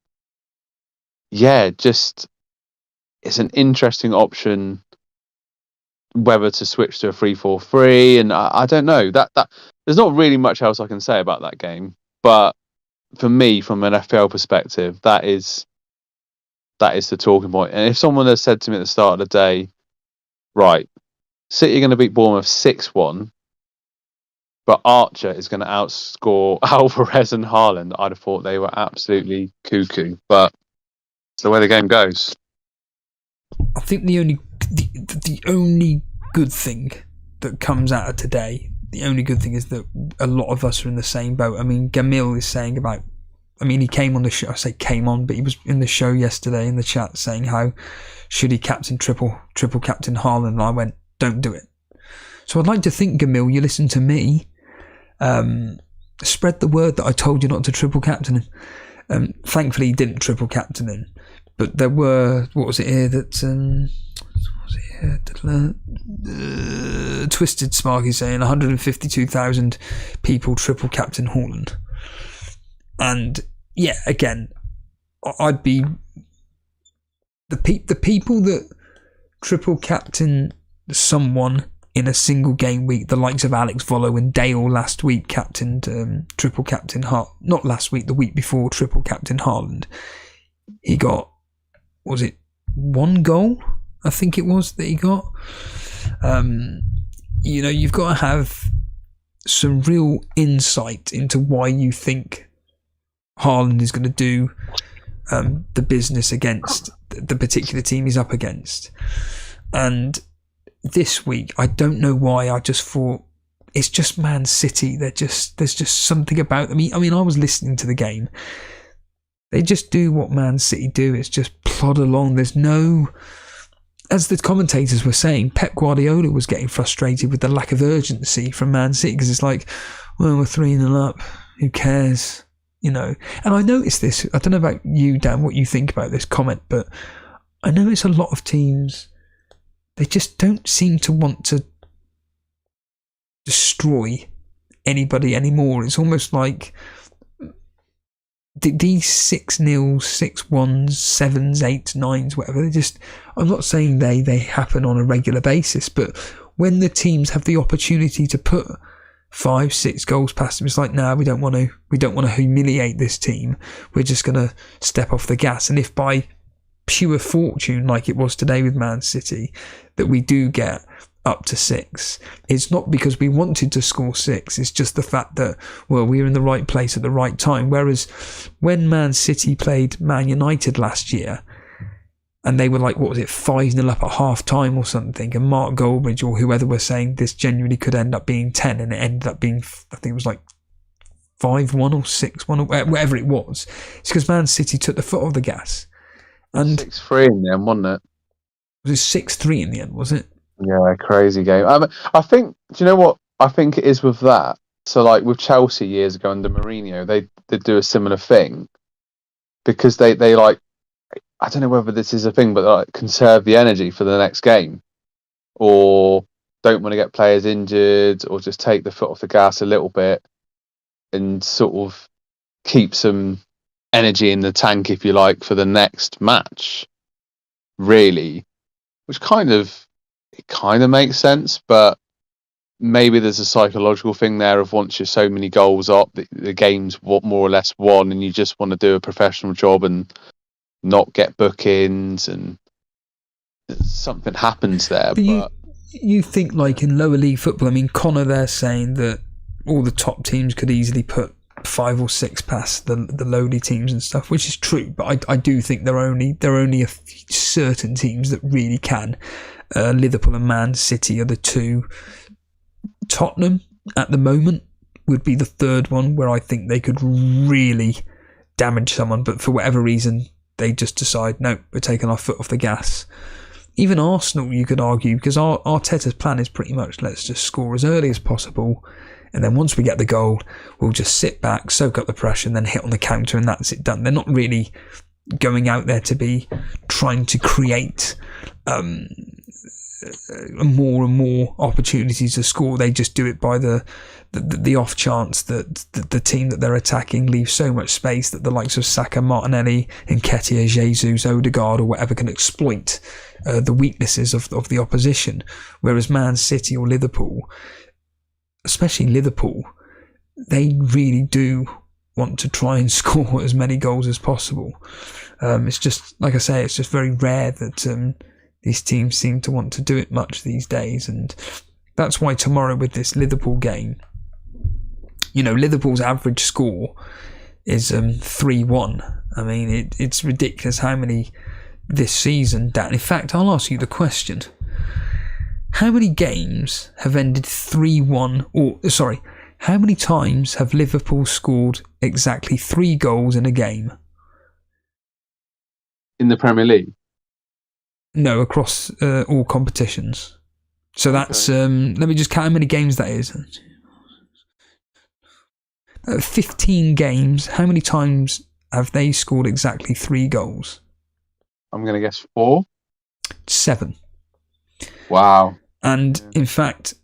[SPEAKER 3] yeah, just it's an interesting option whether to switch to a 3-4-3, and I don't know. That there's not really much else I can say about that game, but for me, from an FPL perspective, that is the talking point. And if someone had said to me at the start of the day, right, City are going to beat Bournemouth 6-1, but Archer is going to outscore Alvarez and Haaland, I'd have thought they were absolutely cuckoo. But it's the way the game goes.
[SPEAKER 2] I think the only good thing that comes out of today, the only good thing is that a lot of us are in the same boat. I mean, Gamil is saying about, I mean, he came on the show, I say came on, but he was in the show yesterday in the chat saying how should he captain triple captain Haaland, and I went, don't do it. So I'd like to think, Gamil, you listen to me, spread the word that I told you not to triple captain him. Thankfully he didn't triple captain him, but there were, what was it here that Twisted Sparky saying 152,000 people triple captain Haaland. And yeah, again, I'd be the people that triple captain someone in a single game week, the likes of Alex Vollo and Dale last week captained triple captain not last week, the week before, triple captain Haaland. He got, was it 1 goal? I think it was that he got. You know, you've got to have some real insight into why you think Haaland is going to do the business against the particular team he's up against. And this week, I don't know why, I just thought it's just Man City. There's just something about them. I mean, I was listening to the game. They just do what Man City do. It's just plod along. There's no, as the commentators were saying, Pep Guardiola was getting frustrated with the lack of urgency from Man City, because it's like, well, we're 3-0 up. Who cares? You know. And I noticed this. I don't know about you, Dan, what you think about this comment, but I notice a lot of teams, they just don't seem to want to destroy anybody anymore. It's almost like these 6-0, 6-1s, 7s, 8s, 9s, whatever, they just, I'm not saying they happen on a regular basis, but when the teams have the opportunity to put 5-6 goals past them, it's like, nah, we don't want to humiliate this team. We're just going to step off the gas. And if by pure fortune, like it was today with Man City, that we do get up to 6. It's not because we wanted to score 6. It's just the fact that, well, we were in the right place at the right time. Whereas when Man City played Man United last year, and they were like, what was it, 5-0 up at half time or something, and Mark Goldbridge or whoever was saying this genuinely could end up being 10, and it ended up being, I think it was like 5-1 or 6-1 or whatever it was. It's because Man City took the foot off the gas. And
[SPEAKER 3] 6-3 in the end, wasn't it?
[SPEAKER 2] Was it 6-3 in the end, was it?
[SPEAKER 3] Yeah, crazy game. I think, do you know what I think it is with that? So, like with Chelsea years ago under Mourinho, they did do a similar thing because they like, I don't know whether this is a thing, but like conserve the energy for the next game, or don't want to get players injured, or just take the foot off the gas a little bit and sort of keep some energy in the tank, if you like, for the next match. Really, which kind of makes sense, but maybe there's a psychological thing there of once you're so many goals up, the game's more or less won, and you just want to do a professional job and not get bookings, and something happens there. But
[SPEAKER 2] you think, like in lower league football, I mean, Connor there saying that all the top teams could easily put 5 or 6 past the lowly teams and stuff, which is true, but I do think there are only a few certain teams that really can. Liverpool and Man City are the two. Tottenham at the moment would be the third one where I think they could really damage someone, but for whatever reason they just decide, no, we're taking our foot off the gas. Even Arsenal, you could argue, because Arteta's plan is pretty much, let's just score as early as possible, and then once we get the goal, we'll just sit back, soak up the pressure, and then hit on the counter, and that's it done. They're not really going out there to be trying to create more and more opportunities to score. They just do it by the off chance that the team that they're attacking leaves so much space that the likes of Saka, Martinelli, Nketiah, Jesus, Odegaard, or whatever can exploit the weaknesses of the opposition. Whereas Man City or Liverpool, especially Liverpool, they really do want to try and score as many goals as possible. It's just, like I say, it's just very rare that these teams seem to want to do it much these days, and that's why tomorrow with this Liverpool game, you know, Liverpool's average score is 3-1. I mean, it's ridiculous how many this season, Dan. In fact, I'll ask you the question. How many games have ended 3-1, or, sorry, how many times have Liverpool scored exactly 3 goals in a game?
[SPEAKER 3] In the Premier League?
[SPEAKER 2] No, across all competitions. So that's, let me just count how many games that is. 15 games. How many times have they scored exactly 3 goals?
[SPEAKER 3] I'm going to guess 4.
[SPEAKER 2] 7.
[SPEAKER 3] Wow.
[SPEAKER 2] And in fact,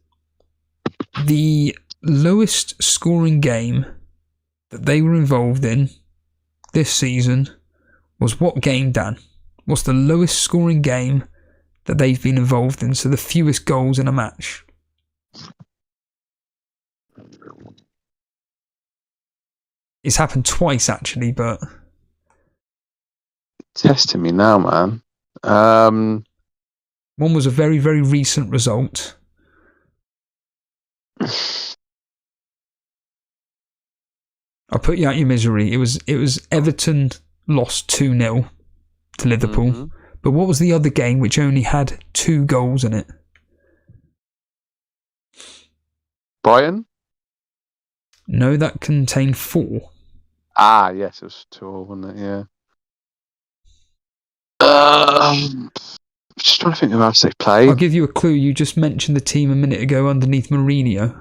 [SPEAKER 2] the lowest scoring game that they were involved in this season was what game, Dan? What's the lowest scoring game that they've been involved in? So the fewest goals in a match. It's happened twice, actually, but...
[SPEAKER 3] Testing me now, man.
[SPEAKER 2] One was a very, very recent result. I'll put you out your misery. It was Everton lost 2-0 to Liverpool. Mm-hmm. But what was the other game which only had 2 goals in it?
[SPEAKER 3] Brighton?
[SPEAKER 2] No, that contained 4.
[SPEAKER 3] Ah, yes, it was 2, wasn't it? Yeah. Just trying to think of how else they played.
[SPEAKER 2] I'll give you a clue. You just mentioned the team a minute ago underneath Mourinho.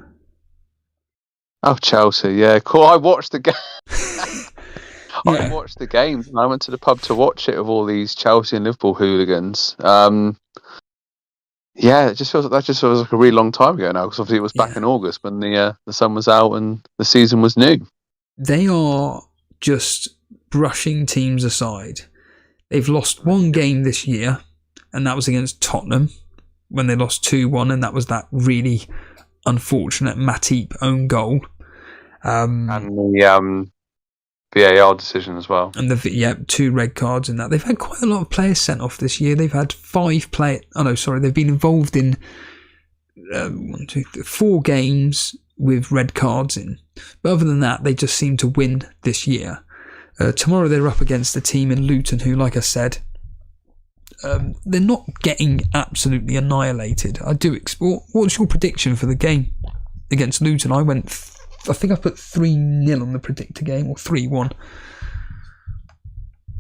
[SPEAKER 3] Oh, Chelsea, yeah, cool. I watched the game.
[SPEAKER 2] Yeah.
[SPEAKER 3] I watched the game. I went to the pub to watch it with all these Chelsea and Liverpool hooligans. Yeah, it just feels like a really long time ago now, because obviously it was back in August when the sun was out and the season was new. They
[SPEAKER 2] are just brushing teams aside. They've lost 1 game this year, and that was against Tottenham when they lost 2-1, and that was that really unfortunate Matip own goal.
[SPEAKER 3] And the VAR decision as well.
[SPEAKER 2] And 2 red cards in that. They've had quite a lot of players sent off this year. They've had 5 players. Oh no, sorry. They've been involved in 4 games with red cards in. But other than that, they just seem to win this year. Tomorrow they're up against a team in Luton who, like I said, they're not getting absolutely annihilated. What's your prediction for the game against Luton? I think I put 3-0 on the predictor game, or 3-1.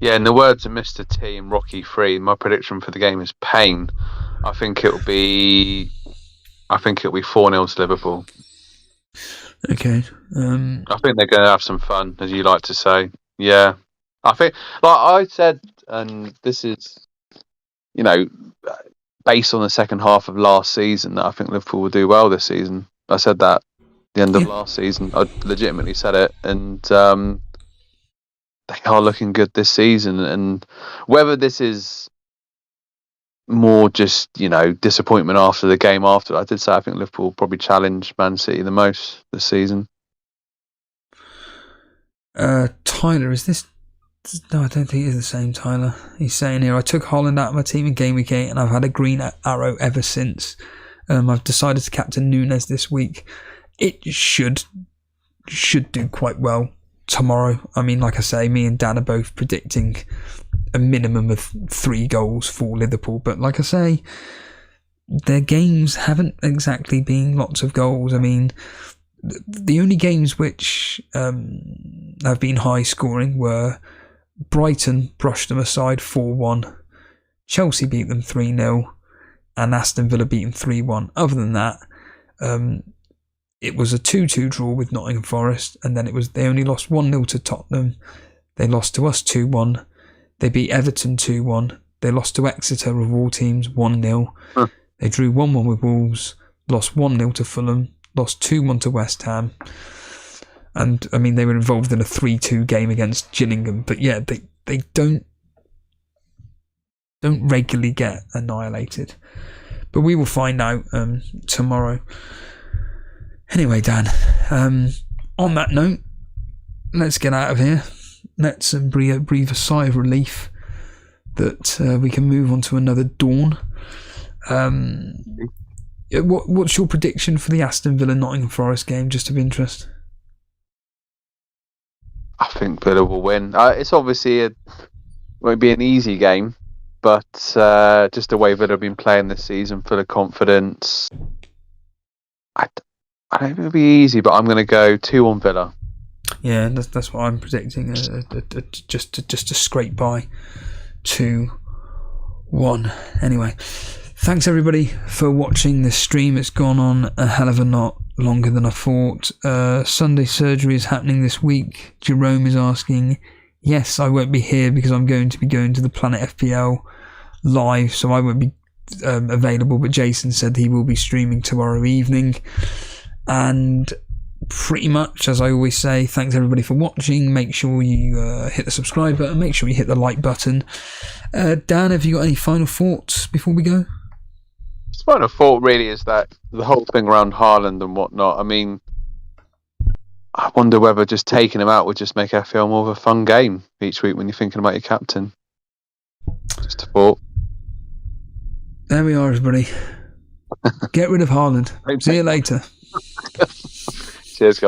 [SPEAKER 3] Yeah, in the words of Mr. T and Rocky 3, my prediction for the game is pain. I think it'll be 4-0 to Liverpool.
[SPEAKER 2] Okay.
[SPEAKER 3] I think they're going to have some fun, as you like to say. Yeah. I think, like I said, and this is, based on the second half of last season, that I think Liverpool will do well this season. I said that at the end of last season. I legitimately said it. And they are looking good this season. And whether this is more just, disappointment after the game after, I did say I think Liverpool will probably challenge Man City the most this season.
[SPEAKER 2] Tyler, is this... No, I don't think it's the same Tyler. He's saying here, I took Haaland out of my team in Game Week 8 and I've had a green arrow ever since. I've decided to captain Núñez this week. It should do quite well tomorrow. I mean, like I say, me and Dan are both predicting a minimum of 3 goals for Liverpool. But like I say, their games haven't exactly been lots of goals. I mean, the only games which have been high scoring were Brighton brushed them aside 4-1, Chelsea beat them 3-0, and Aston Villa beat them 3-1. Other than that, it was a 2-2 draw with Nottingham Forest, and then they only lost 1-0 to Tottenham. They lost to us 2-1. They beat Everton 2-1. They lost to Exeter, of all teams, 1-0. They drew 1-1 with Wolves, lost 1-0 to Fulham, lost 2-1 to West Ham. And, I mean, they were involved in a 3-2 game against Gillingham. But, yeah, they don't regularly get annihilated. But we will find out tomorrow. Anyway, Dan, on that note, let's get out of here. Let's breathe a sigh of relief that we can move on to another dawn. What's your prediction for the Aston Villa Nottingham Forest game, just of interest?
[SPEAKER 3] I think Villa will win. It's obviously won't be an easy game, but just the way Villa have been playing this season, full of confidence. I don't think it'll be easy, but I'm going to go 2-1 Villa. Yeah,
[SPEAKER 2] that's what I'm predicting. Just to scrape by 2-1. Anyway, thanks everybody for watching this stream. It's gone on a hell of a lot longer than I thought. Sunday surgery is happening this week. Jerome is asking. Yes, I won't be here because I'm going to be going to the Planet FPL live, so I won't be available, but Jason said he will be streaming tomorrow evening. And pretty much, as I always say, thanks everybody for watching. Make sure you hit the subscribe button, make sure you hit the like button. Dan, have you got any final thoughts before we go?
[SPEAKER 3] The final thought really is that the whole thing around Haaland and whatnot, I mean, I wonder whether just taking him out would just make FPL more of a fun game each week when you're thinking about your captain. Just a thought.
[SPEAKER 2] There we are, everybody. Get rid of Haaland. See you later.
[SPEAKER 3] Cheers, guys.